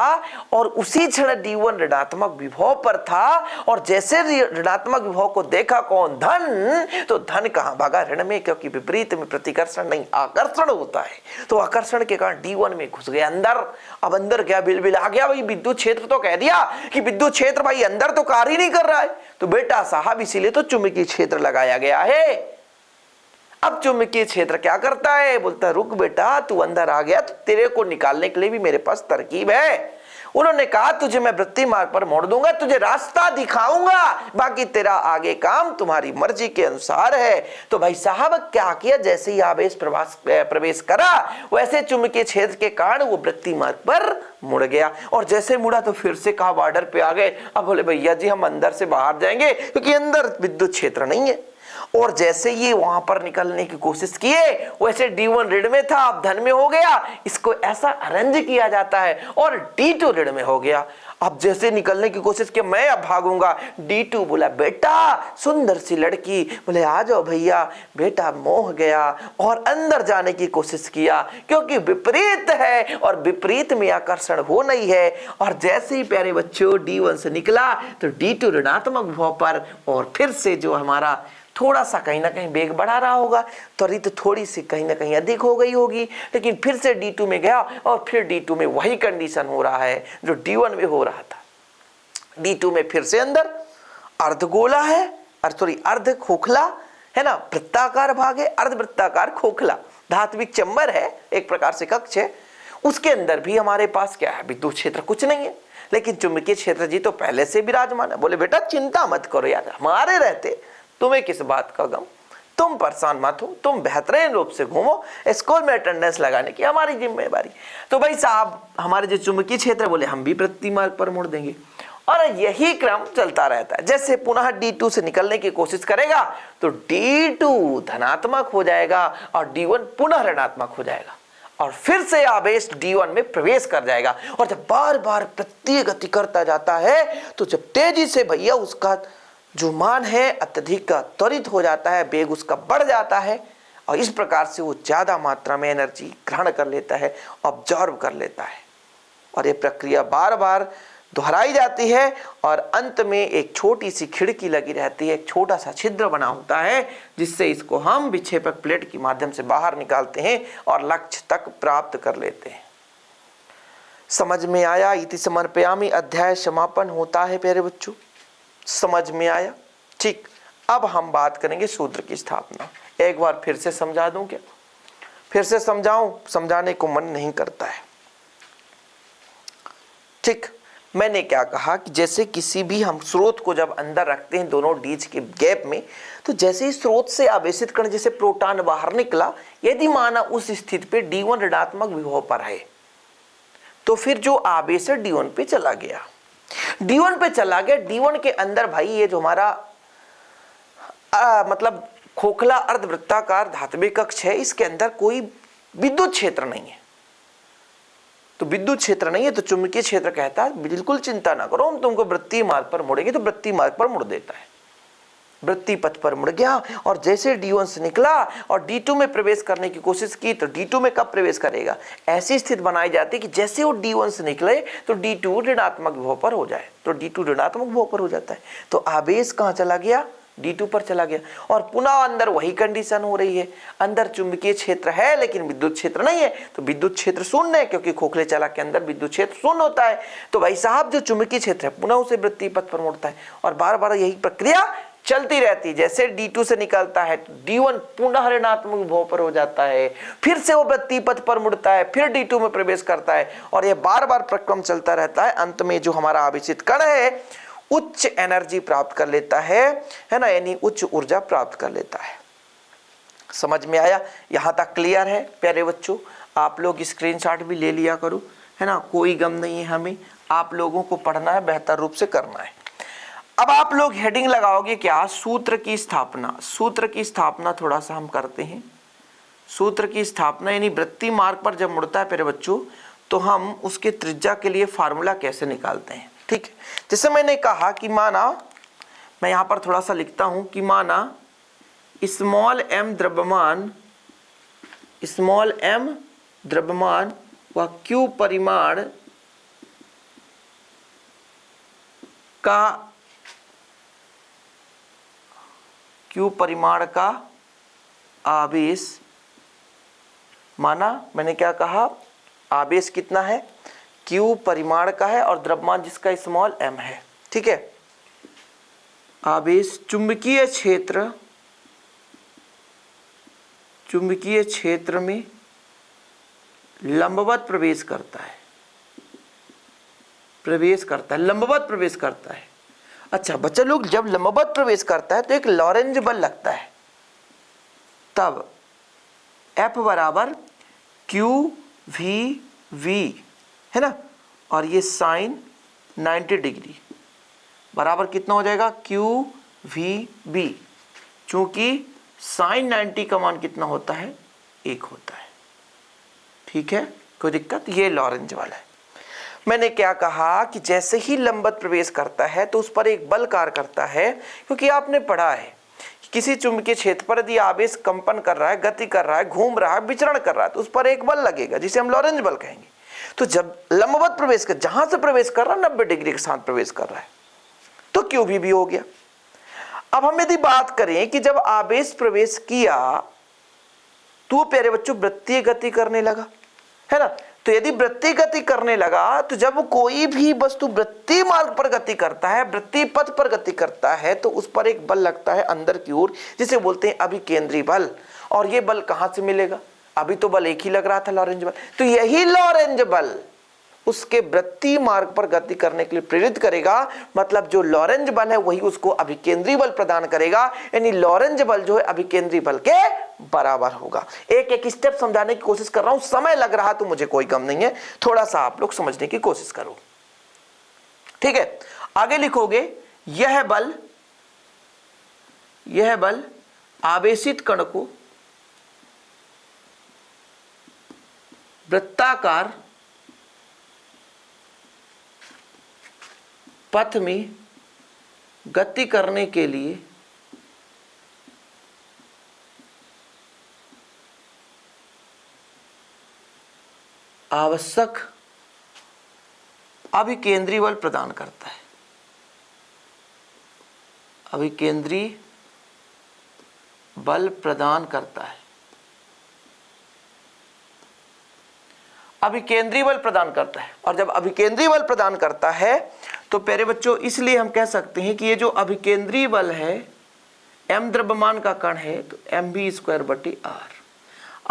और उसी क्षण D1 ऋणात्मक विभव पर था और जैसे ऋणात्मक विभव को देखा कौन? धन। तो धन कहां भागा? ऋण में, क्योंकि विपरीत में प्रतिकर्षण नहीं आकर्षण होता है। तो आकर्षण के कारण D1 में घुस गया अंदर। अब अंदर क्या बिल आ गया भाई, विद्युत क्षेत्र तो कह दिया कि विद्युत क्षेत्र भाई अंदर तो कार्य नहीं कर रहा है। तो बेटा साहब इसीलिए तो चुंबकीय क्षेत्र लगाया गया है। अब चुंबकीय क्षेत्र क्या करता है? बोलता है रुक बेटा, तू अंदर आ गया तो तेरे को निकालने के लिए भी मेरे पास तरकीब है। उन्होंने कहा तुझे मैं वृत्ति मार्ग पर मोड़ दूंगा, तुझे रास्ता दिखाऊंगा, बाकी तेरा आगे काम तुम्हारी मर्जी के अनुसार है। तो भाई साहब क्या किया? जैसे ही आवेश प्रवेश करा वैसे चुंबकीय क्षेत्र के कारण वो वृत्ति मार्ग पर मुड़ गया, और जैसे मुड़ा तो फिर से कहा बॉर्डर पे आ गए। अब बोले भैया जी हम अंदर से बाहर जाएंगे क्योंकि अंदर विद्युत क्षेत्र नहीं है। और जैसे ये वहां पर निकलने की कोशिश किए वैसे D1 ऋण में था, अब धन में हो गया। इसको ऐसा अरेंज किया जाता है और D2 ऋण में हो गया। अब जैसे निकलने की कोशिश की, मैं अब भागूंगा। D2 बोला बेटा सुंदर सी लड़की, बोले आ जाओ भैया। बेटा मोह गया और अंदर जाने की कोशिश किया क्योंकि विपरीत है और विपरीत में आकर्षण हो नहीं है। और जैसे ही प्यारे बच्चों D1 से निकला तो D2 ऋणात्मक विभव पर, और फिर से जो हमारा थोड़ा सा कहीं ना कहीं वेग बढ़ा रहा होगा, त्वरित थोड़ी सी कहीं ना कहीं अधिक हो गई होगी, लेकिन फिर से D2 में गया और फिर D2 में वही कंडीशन हो रहा है जो D1 में हो रहा था। D2 में फिर से अंदर अर्धगोला है, अर्ध खोखला है ना, वृत्ताकार भाग है, अर्धवृत्ताकार खोखला धात्विक चैम्बर है, एक प्रकार से कक्ष है। उसके अंदर भी हमारे पास क्या है? विद्युत क्षेत्र कुछ नहीं है, लेकिन चुंबकीय क्षेत्र जी तो पहले से विराजमान है। बोले बेटा चिंता मत करो यार, हमारे रहते तुम्हें किस बात का गम, तुम परेशान मत हो, तुम बेहतरीन रूप से घूमो, स्कूल में अटेंडेंस लगाने की हमारी जिम्मेदारी। तो भाई साहब हमारे जो चुंबकीय क्षेत्र बोले हम भी वृत्ति मार्ग पर मुड़ देंगे, और यही क्रम चलता रहता है। जैसे पुनः D2 से निकलने की कोशिश करेगा तो D2 धनात्मक हो जाएगा और D1 पुनः ऋणात्मक हो जाएगा, और फिर से आवेश D1 में प्रवेश कर जाएगा। और जब बार बार प्रत्येक गति करता जाता है तो जब तेजी से भैया उसका जो मान है अत्यधिक त्वरित हो जाता है, वेग उसका बढ़ जाता है, और इस प्रकार से वो ज्यादा मात्रा में एनर्जी ग्रहण कर लेता है, ऑब्जर्व कर लेता है। और ये प्रक्रिया बार बार दोहराई जाती है और अंत में एक छोटी सी खिड़की लगी रहती है, एक छोटा सा छिद्र बना होता है जिससे इसको हम विक्षेपक प्लेट के माध्यम से बाहर निकालते हैं और लक्ष्य तक प्राप्त कर लेते हैं। समझ में आया? इति समर्पयामि अध्याय समापन होता है प्यारे बच्चों। समझ में आया? ठीक। अब हम बात करेंगे सूत्र की स्थापना। एक बार फिर से समझा दूं क्या? फिर से समझाऊं? समझाने को मन नहीं करता है। ठीक, मैंने क्या कहा कि जैसे किसी भी हम स्रोत को जब अंदर रखते हैं दोनों डीज के गैप में, तो जैसे ही स्रोत से आवेशित कण जैसे प्रोटॉन बाहर निकला, यदि माना उस स्थिति पे D1 ऋणात्मक विभव पर है तो फिर जो आवेश है D1 पे चला गया। D1 पे चला गया, D1 के अंदर भाई ये जो हमारा मतलब खोखला अर्धवृत्ताकार धात्विक कक्ष है, इसके अंदर कोई विद्युत क्षेत्र नहीं है। तो विद्युत क्षेत्र नहीं है तो चुंबकीय क्षेत्र कहता है बिल्कुल चिंता ना करो, हम तुमको वृत्तीय मार्ग पर मुड़ेंगे। तो वृत्तीय मार्ग पर मुड़ देता है, वृत्तीय पथ पर मुड़ गया। और जैसे D1 से निकला और D2 में प्रवेश करने की कोशिश की तो D2 में कब प्रवेश करेगा? ऐसी स्थिति बनाई जाती है कि जैसे वो D1 से निकले तो D2 ऋणात्मक विभव पर हो जाए, तो D2 ऋणात्मक विभव पर हो जाता है। तो आवेश कहां चला गया? D2 पर चला गया और पुनः अंदर वही कंडीशन हो रही है, अंदर चुंबकीय क्षेत्र है लेकिन विद्युत क्षेत्र नहीं है, तो विद्युत क्षेत्र शून्य है क्योंकि खोखले चालक के अंदर विद्युत क्षेत्र शून्य होता है। तो भाई साहब जो चुंबकीय क्षेत्र है पुनः उसे वृत्तीय पथ पर मुड़ता है और बार बार यही प्रक्रिया चलती रहती है। जैसे D2 से निकलता है तो D1 पुनः ऋणात्मक विभव पर हो जाता है, फिर से वो वृत्तीय पथ पर मुड़ता है, फिर D2 में प्रवेश करता है और ये बार बार प्रक्रम चलता रहता है। अंत में जो हमारा आवेशित कण है उच्च एनर्जी प्राप्त कर लेता है ना, यानी उच्च ऊर्जा प्राप्त कर लेता है। समझ में आया? यहां तक क्लियर है प्यारे बच्चों? आप लोग स्क्रीनशॉट भी ले लिया करो, है ना, कोई गम नहीं है, हमें आप लोगों को पढ़ना है, बेहतर रूप से करना है। अब आप लोग हेडिंग लगाओगे क्या? सूत्र की स्थापना। सूत्र की स्थापना थोड़ा सा हम करते हैं। सूत्र की स्थापना यानी वृत्तीय मार्ग पर जब मुड़ता है प्यारे बच्चों तो हम उसके त्रिज्या के लिए फार्मूला कैसे निकालते हैं। ठीक है, जैसे मैंने कहा कि माना, मैं यहां पर थोड़ा सा लिखता हूं कि माना स्मॉल m द्रव्यमान व q परिमाण का आवेश, माना मैंने क्या कहा, आवेश कितना है, q परिमाण का है और द्रव्यमान जिसका स्मॉल m है। ठीक है, आवेश चुंबकीय क्षेत्र में लंबवत प्रवेश करता है, लंबवत प्रवेश करता है। अच्छा बच्चा लोग, जब लंबवत प्रवेश करता है तो एक लॉरेंज बल लगता है, तब F बराबर QVV है ना, और ये साइन 90 डिग्री बराबर कितना हो जाएगा, QVB, चूंकि साइन 90 का मान कितना होता है, 1 होता है। ठीक है, कोई दिक्कत? ये लॉरेंज वाला है। मैंने क्या कहा कि जैसे ही लंबवत प्रवेश करता है तो उस पर एक बल कार्य करता है, क्योंकि आपने पढ़ा है कि किसी चुंबकीय क्षेत्र पर यदि आवेश कंपन कर रहा है, गति कर रहा है, घूम रहा है, विचरण कर रहा है तो उस पर एक बल लगेगा जिसे हम लॉरेंज बल कहेंगे। तो जब लंबवत प्रवेश कर, जहां से प्रवेश कर रहा है 90 डिग्री के साथ प्रवेश कर रहा है, तो QV भी हो गया। अब हम यदि बात करें कि जब आवेश प्रवेश किया तो प्यारे बच्चों वृत्तीय गति करने लगा, है ना, तो यदि वृत्तीय गति करने लगा तो जब कोई भी वस्तु वृत्तीय मार्ग पर गति करता है, वृत्तीय पथ पर गति करता है, तो उस पर एक बल लगता है अंदर की ओर, जिसे बोलते हैं अभिकेंद्री बल। और ये बल कहां से मिलेगा? अभी तो बल एक ही लग रहा था, लॉरेंज बल। तो यही लॉरेंज बल उसके वृत्तीय मार्ग पर गति करने के लिए प्रेरित करेगा, मतलब जो लॉरेंज बल है वही उसको अभिकेंद्री बल प्रदान करेगा, यानी लॉरेंज बल जो है अभिकेंद्री बल के बराबर होगा। एक एक स्टेप समझाने की कोशिश कर रहा हूं, समय लग रहा तो मुझे कोई गम नहीं है, थोड़ा सा आप लोग समझने की कोशिश करो। ठीक है, आगे लिखोगे, यह बल आवेशित कण को वृत्ताकार पथ में गति करने के लिए आवश्यक अभिकेंद्री बल प्रदान करता है। अभिकेंद्री बल प्रदान करता है, अभिकेंद्री बल प्रदान करता है। और जब अभिकेंद्री बल प्रदान करता है तो प्यारे बच्चों इसलिए हम कह सकते हैं कि ये जो अभिकेंद्री बल है, m द्रव्यमान का कण है, तो mv²/r,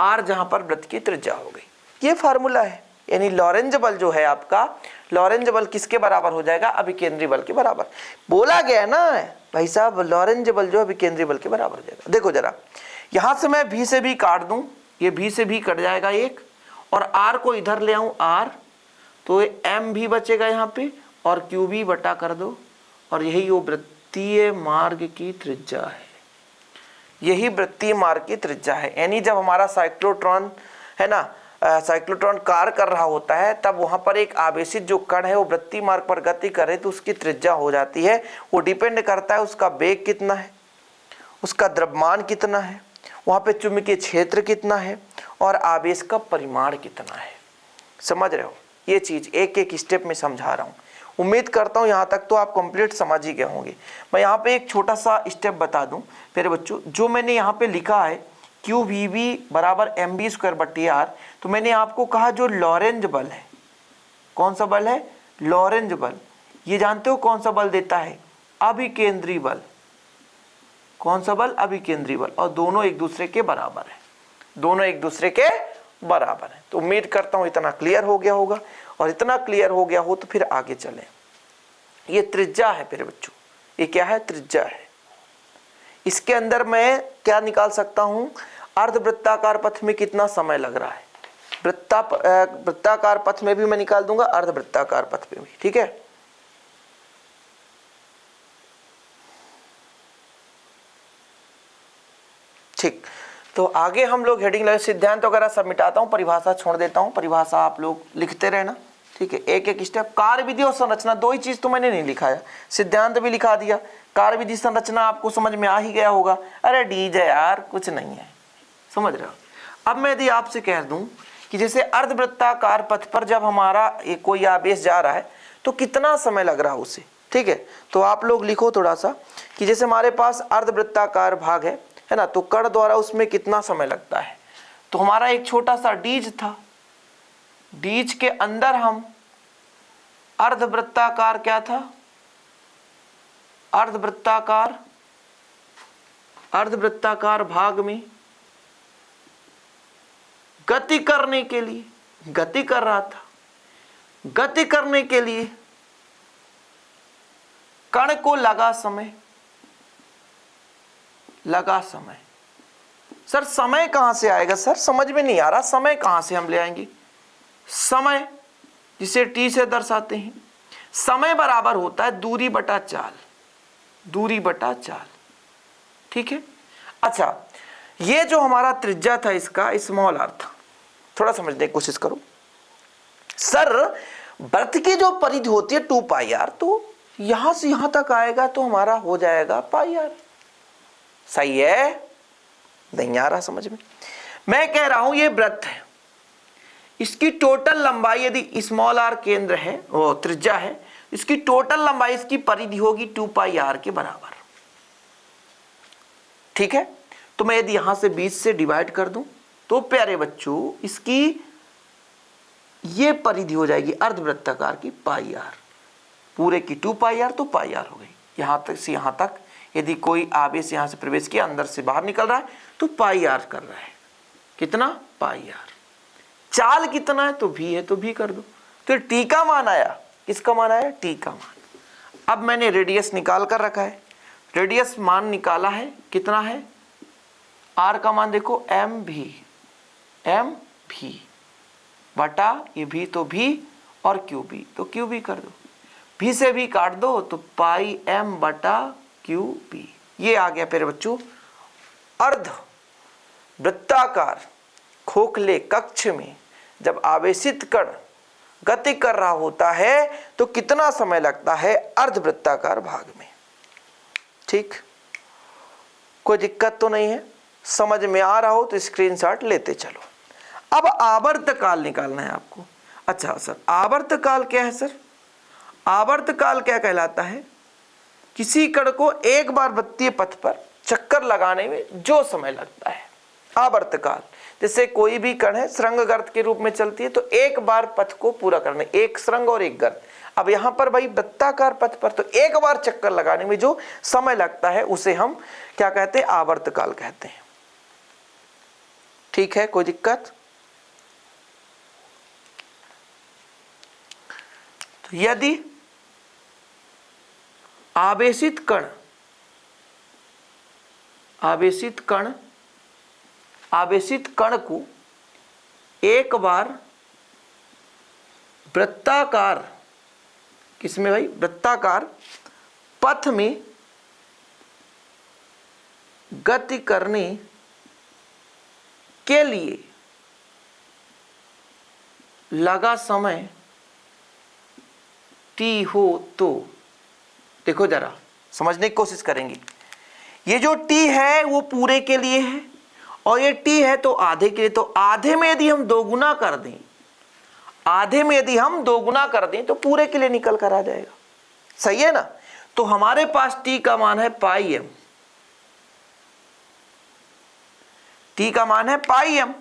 r जहां पर वृत्त की त्रिज्या हो गई, ये फार्मूला है। यानी लॉरेंज बल जो है आपका, लॉरेंज बल किसके बराबर हो जाएगा? अभिकेंद्री बल के बराबर। बोला गया ना भाई साहब, लॉरेंज बल जो अभिकेंद्री बल के बराबर हो जाएगा। देखो जरा, यहां से मैं v से भी काट दूं, ये v से भी कट जाएगा एक, और r को इधर ले आऊं r, तो m भी बचेगा यहाँ पे, और q भी बटा कर दो, और यही वो वृत्तीय मार्ग की त्रिज्या है। यही वृत्तीय मार्ग की त्रिज्या है। यानी जब हमारा साइक्लोट्रॉन है ना, साइक्लोट्रॉन कार्य कर रहा होता है, तब वहां पर एक आवेशित जो कण है वो वृत्तीय मार्ग पर गति करे तो उसकी त्रिज्या हो जाती है। वो डिपेंड करता है उसका वेग कितना है, उसका द्रव्यमान कितना है, वहां पे चुंबकीय क्षेत्र कितना है, और आवेश का परिमाण कितना है। समझ रहे हो? ये चीज एक एक स्टेप में समझा रहा हूं। उम्मीद करता हूँ यहाँ तक तो आप कंप्लीट समझ ही गए होंगे। मैं यहाँ पे एक छोटा सा स्टेप बता दूँ मेरे बच्चों, जो मैंने यहाँ पे लिखा है क्यू वी बी बराबर एम बी स्क्वायर बट्टी आर, तो मैंने आपको कहा जो लॉरेंज बल है, कौन सा बल है, लॉरेंज बल, ये जानते हो कौन सा बल देता है, अभिकेंद्री बल। कौन सा बल, अभिकेंद्री बल, और दोनों एक दूसरे के बराबर है, दोनों एक दूसरे के बराबर है। तो उम्मीद करता हूं इतना क्लियर हो गया होगा, और इतना क्लियर हो गया हो तो फिर आगे चलें। ये त्रिज्या है मेरे बच्चों, ये क्या है, त्रिज्या है। इसके अंदर मैं क्या निकाल सकता हूं, अर्धवृत्ताकार पथ में कितना समय लग रहा है, वृत्ताकार पथ में भी मैं निकाल दूंगा, अर्धवृत्ताकार पथ में भी, ठीक है। ठीक, तो आगे हम लोग हेडिंग लगे, सिद्धांत वगैरह सब मिटाता हूं, परिभाषा छोड़ देता हूं, परिभाषा आप लोग लिखते रहना, ठीक है। एक एक स्टेप, कार्य विधि और संरचना, दो ही चीज तो मैंने नहीं लिखाया, सिद्धांत भी लिखा दिया, कार्य विधि संरचना आपको समझ में आ ही गया होगा। अरे डीजे यार कुछ नहीं है, समझ रहे हो। अब मैं यदि आपसे कह दूं कि जैसे अर्धवृत्ताकार पथ पर जब हमारा कोई आवेश जा रहा है तो कितना समय लग रहा है उसे, ठीक है। तो आप लोग लिखो थोड़ा सा कि जैसे हमारे पास अर्धवृत्ताकार भाग है ना, तो कण द्वारा उसमें कितना समय लगता है। तो हमारा एक छोटा सा डीज था, डीज के अंदर हम अर्धवृत्ताकार क्या था, अर्धवृत्ताकार भाग में गति करने के लिए, गति कर रहा था, गति करने के लिए कण को लगा समय, लगा समय। सर समय कहां से आएगा, सर समझ में नहीं आ रहा, समय कहां से हम ले आएंगे, समय जिसे टी से दर्शाते हैं, समय बराबर होता है दूरी बटा चाल, दूरी बटा चाल, ठीक है। अच्छा, ये जो हमारा त्रिज्या था इसका स्मॉल आर था, थोड़ा समझने की कोशिश करो। सर वृत्त की जो परिधि होती है 2 पाई आर, तो यहां से यहां तक आएगा तो हमारा हो जाएगा पाई आर, सही है, नहीं आ रहा समझ में। मैं कह रहा हूं ये वृत्त है, इसकी टोटल लंबाई यदि स्मॉल आर केंद्र है, वो त्रिज्या है, इसकी टोटल लंबाई इसकी परिधि होगी 2 पाई आर के बराबर, ठीक है। तो मैं यदि यहां से 20 से डिवाइड कर दूं तो प्यारे बच्चों इसकी ये परिधि हो जाएगी अर्धवृत्ताकार की पाई आर, पूरे की 2 पाई आर, तो पाई आर हो गई। यहां तक से यहां तक यदि कोई आवेश यहां से प्रवेश किया, अंदर से बाहर निकल रहा है तो पाई आर कर रहा है, कितना, पाई आर। चाल कितना है, तो भी है तो भी कर दो, तो टी का मान आया, किसका मान आया, टी का मान। अब मैंने रेडियस निकाल कर रखा है, रेडियस मान निकाला है, कितना है, आर का मान देखो एम भी बटा ये भी तो भी, और क्यू भी तो क्यू भी कर दो, भी से भी काट दो तो पाई एम बटा क्यू बी। ये आ गया फिर बच्चों अर्ध वृत्ताकार खोखले कक्ष में जब आवेशित कण गति कर रहा होता है तो कितना समय लगता है अर्धवृत्ताकार भाग में, ठीक। कोई दिक्कत तो नहीं है, समझ में आ रहा हो तो स्क्रीनशॉट लेते चलो। अब आवर्तकाल निकालना है आपको। अच्छा सर आवर्तकाल क्या है, सर आवर्तकाल क्या कहलाता है, किसी कण को एक बार वृत्तीय पथ पर चक्कर लगाने में जो समय लगता है, आवर्तकाल। जैसे कोई भी कण है सुरंग गर्त के रूप में चलती है, तो एक बार पथ को पूरा करने, एक सुरंग और एक गर्त। अब यहां पर भाई वृत्ताकार पथ पर तो एक बार चक्कर लगाने में जो समय लगता है उसे हम क्या कहते हैं, आवर्तकाल कहते हैं, ठीक है। कोई दिक्कत, तो यदि आवेशित कण को एक बार वृत्ताकार, किसमें भाई, वृत्ताकार पथ में गति करने के लिए लगा समय टी हो, तो देखो जरा समझने की कोशिश करेंगे। ये जो टी है वो पूरे के लिए है और ये टी है तो आधे के लिए। तो आधे में यदि हम 2 गुना कर दें, आधे में यदि हम 2 गुना कर दें तो पूरे के लिए निकल कर आ जाएगा। सही है ना। तो हमारे पास t का मान है पाई m, t का मान है पाई m,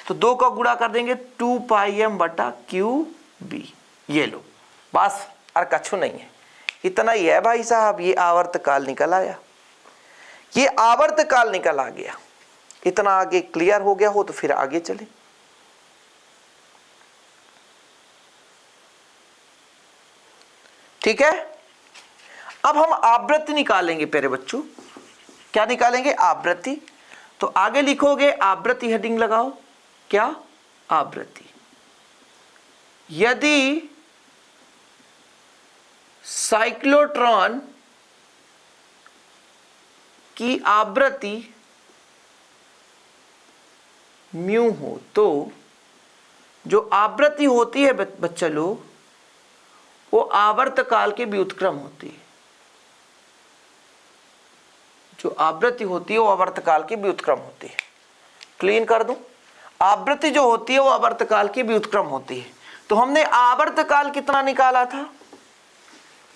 तो 2 का गुणा कर देंगे 2 पाई m बटा क्यू बी। ये लो बस, और कछु नहीं है, इतना ही है भाई साहब। ये आवर्तकाल निकल आया, ये आवर्तकाल निकल आ गया। इतना आगे क्लियर हो गया हो तो फिर आगे चले। ठीक है, अब हम आवृत्ति निकालेंगे प्यारे बच्चों। क्या निकालेंगे? आवृत्ति। तो आगे लिखोगे आवृत्ति, हेडिंग लगाओ। क्या? आवृत्ति। यदि साइक्लोट्रॉन की आवृत्ति म्यू हो तो जो आवृत्ति होती है बच्चा लोग, वो आवर्तकाल के व्युत्क्रम होती है। जो आवृत्ति होती है वो आवर्तकाल की व्युत्क्रम होती है। क्लीन कर दूं, आवृत्ति जो होती है वो आवर्तकाल की व्युत्क्रम होती है। तो हमने आवर्तकाल कितना निकाला था?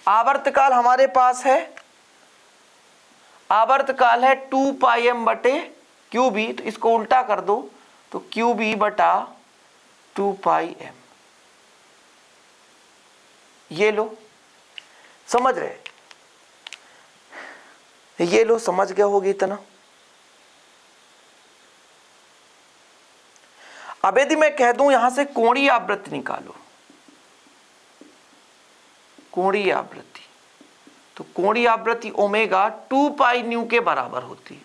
आवर्तकाल हमारे पास है, आवर्तकाल है 2 पाई m बटे क्यू बी। तो इसको उल्टा कर दो तो क्यू बी बटा 2 पाई m। ये लो, समझ रहे? ये लो, समझ गया होगी इतना। अब यदि मैं कह दूं यहां से कोणीय आवृत्ति निकालो, कोणीय आवृत्ति, तो कोणीय आवृत्ति ओमेगा 2 पाई न्यू के बराबर होती है।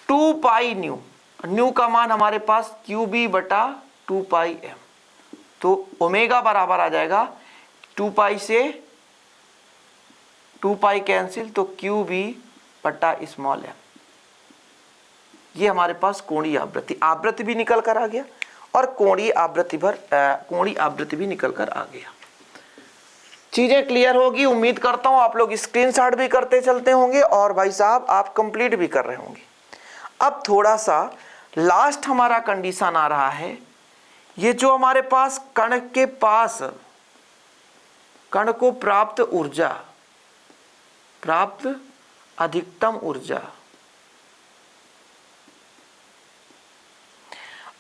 2 पाई न्यू, न्यू का मान हमारे पास क्यू बी बटा 2 पाई m। तो ओमेगा बराबर आ जाएगा 2 पाई से 2 पाई कैंसिल, तो क्यू बी बटा स्मॉल m। ये हमारे पास कोणीय आवृत्ति, आवृत्ति भी निकल कर आ गया और कोणीय आवृत्ति भी निकल कर आ गया। चीजें क्लियर होगी, उम्मीद करता हूं आप लोग स्क्रीनशॉट भी करते चलते होंगे और भाई साहब आप कंप्लीट भी कर रहे होंगे। अब थोड़ा सा लास्ट हमारा कंडीशन आ रहा है। ये जो हमारे पास कण के पास कण को प्राप्त ऊर्जा, प्राप्त अधिकतम ऊर्जा,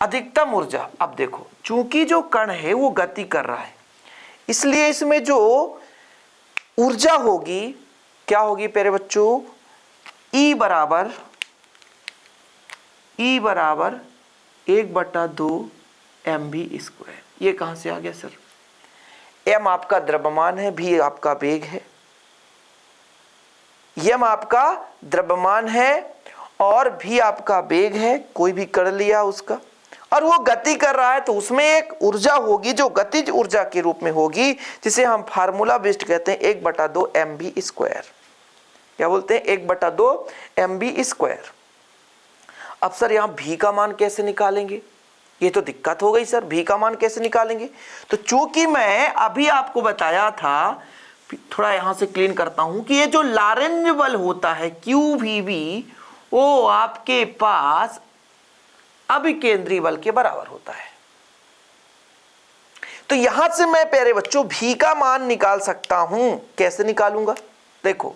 अधिकतम ऊर्जा। अब देखो, चूंकि जो कण है वो गति कर रहा है, इसलिए इसमें जो ऊर्जा होगी क्या होगी प्यारे बच्चों? E बराबर 1/2 mv²। ये कहां से आ गया सर? m आपका द्रव्यमान है, v आपका वेग है। m आपका द्रव्यमान है और v आपका वेग है, कोई भी कर लिया उसका, और वो गति कर रहा है तो उसमें एक ऊर्जा होगी जो गतिज ऊर्जा के रूप में होगी, जिसे हम फार्मूला बेस्ड कहते हैं 1/2 mv²। क्या बोलते हैं? 1/2 mv²। अब सर यहां v का मान कैसे निकालेंगे? ये तो दिक्कत हो गई सर, v का मान कैसे निकालेंगे? तो चूंकि मैं अभी आपको बताया था, थोड़ा यहां से क्लीन करता हूं कि ये जो लॉरेंज बल होता है QVB, वो आपके पास अभिकेंद्रीय बल के बराबर होता है। तो यहां से मैं प्यारे बच्चों v का मान निकाल सकता हूं। कैसे निकालूंगा? देखो,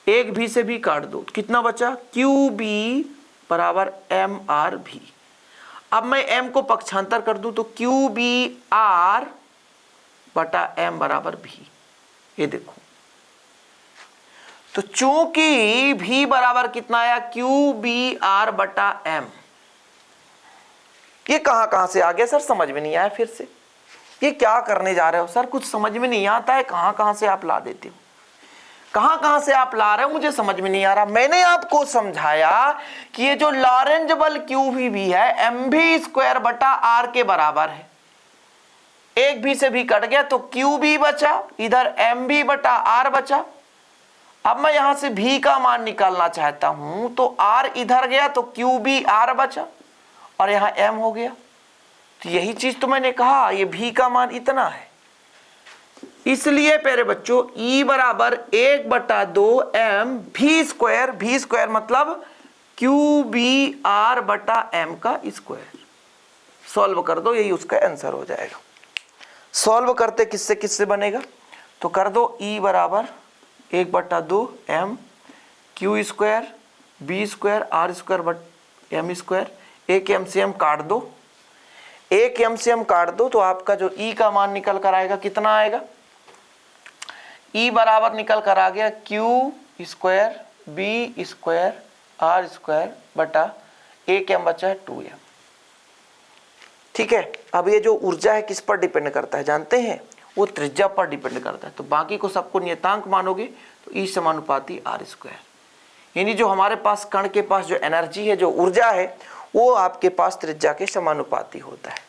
एक v से v काट दो, कितना बचा? QB बराबर MRV। अब मैं m को पक्षांतर कर दूं तो QBR बटा m बराबर v। ये देखो, तो चूंकि v बराबर कितना आया? QBR बटा m। ये कहां से आ गया सर? समझ में नहीं आया। फिर से ये क्या करने जा रहे हो सर? कुछ समझ में नहीं आता है। कहां से आप ला देते हो, कहां से आप ला रहे हो, मुझे समझ में नहीं आ रहा। मैंने आपको समझाया कि ये जो लॉरेंज बल QVB है mv² बटा r के बराबर है। एक भी से भी कट गया तो QB बचा, इधर mv बटा r बचा। अब मैं यहां से v का मान निकालना चाहता हूं तो r इधर गया तो QB r बचा और यहां m हो गया। तो यही चीज तो मैंने कहा, ये v का मान इतना है। इसलिए प्यारे बच्चों E बराबर 1/2 mv², v² मतलब QBR बटा m का स्क्वायर। सॉल्व कर दो, यही उसका आंसर हो जाएगा। सॉल्व करते किससे किससे बनेगा, तो कर दो E बराबर 1/2 m Q square B square R square बट एम स्क्वायर। एक MCM काट दो, एक MCM काट दो तो आपका जो E का मान निकल कर आएगा कितना आएगा, E बराबर निकल कर आ गया Q square B square R square बटा एक m बचा है 2m। ठीक है, अब ये जो ऊर्जा है किस पर डिपेंड करता है जानते हैं, वो त्रिज्या पर डिपेंड करता है। तो बाकी को सबको नियतांक मानोगे तो E समानुपाती आर स्क्वायर, यानी जो हमारे पास कण के पास जो एनर्जी है, जो ऊर्जा है, वो आपके पास त्रिज्या के समानुपाती होता है।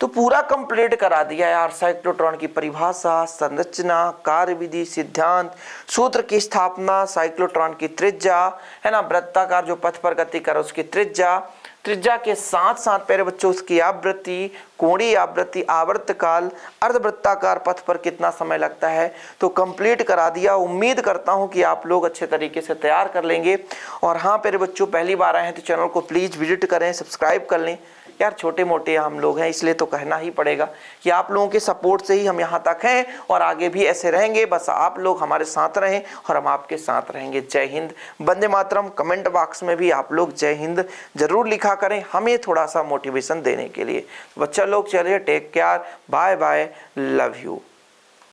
तो पूरा कंप्लीट करा दिया यार, साइक्लोट्रॉन की परिभाषा, संरचना, कार्यविधि, सिद्धांत, सूत्र की स्थापना, साइक्लोट्रॉन की त्रिज्या है ना, वृत्ताकार जो पथ पर गति कर उसकी त्रिज्या, त्रिज्या के साथ साथ प्यारे बच्चों उसकी आवृत्ति, कोणीय आवृत्ति, आवर्तकाल, अर्धवृत्ताकार पथ पर कितना समय लगता है, तो कंप्लीट करा दिया। उम्मीद करता हूं कि आप लोग अच्छे तरीके से तैयार कर लेंगे। और हाँ प्यारे बच्चों, पहली बार आए हैं तो चैनल को प्लीज़ विजिट करें, सब्सक्राइब कर लें। यार छोटे मोटे हम लोग हैं, इसलिए तो कहना ही पड़ेगा कि आप लोगों के सपोर्ट से ही हम यहाँ तक हैं और आगे भी ऐसे रहेंगे। बस आप लोग हमारे साथ रहें और हम आपके साथ रहेंगे। जय हिंद, वंदे मातरम। कमेंट बॉक्स में भी आप लोग जय हिंद जरूर लिखा करें, हमें थोड़ा सा मोटिवेशन देने के लिए। बच्चा लोग चलिए, take care, bye bye, love you.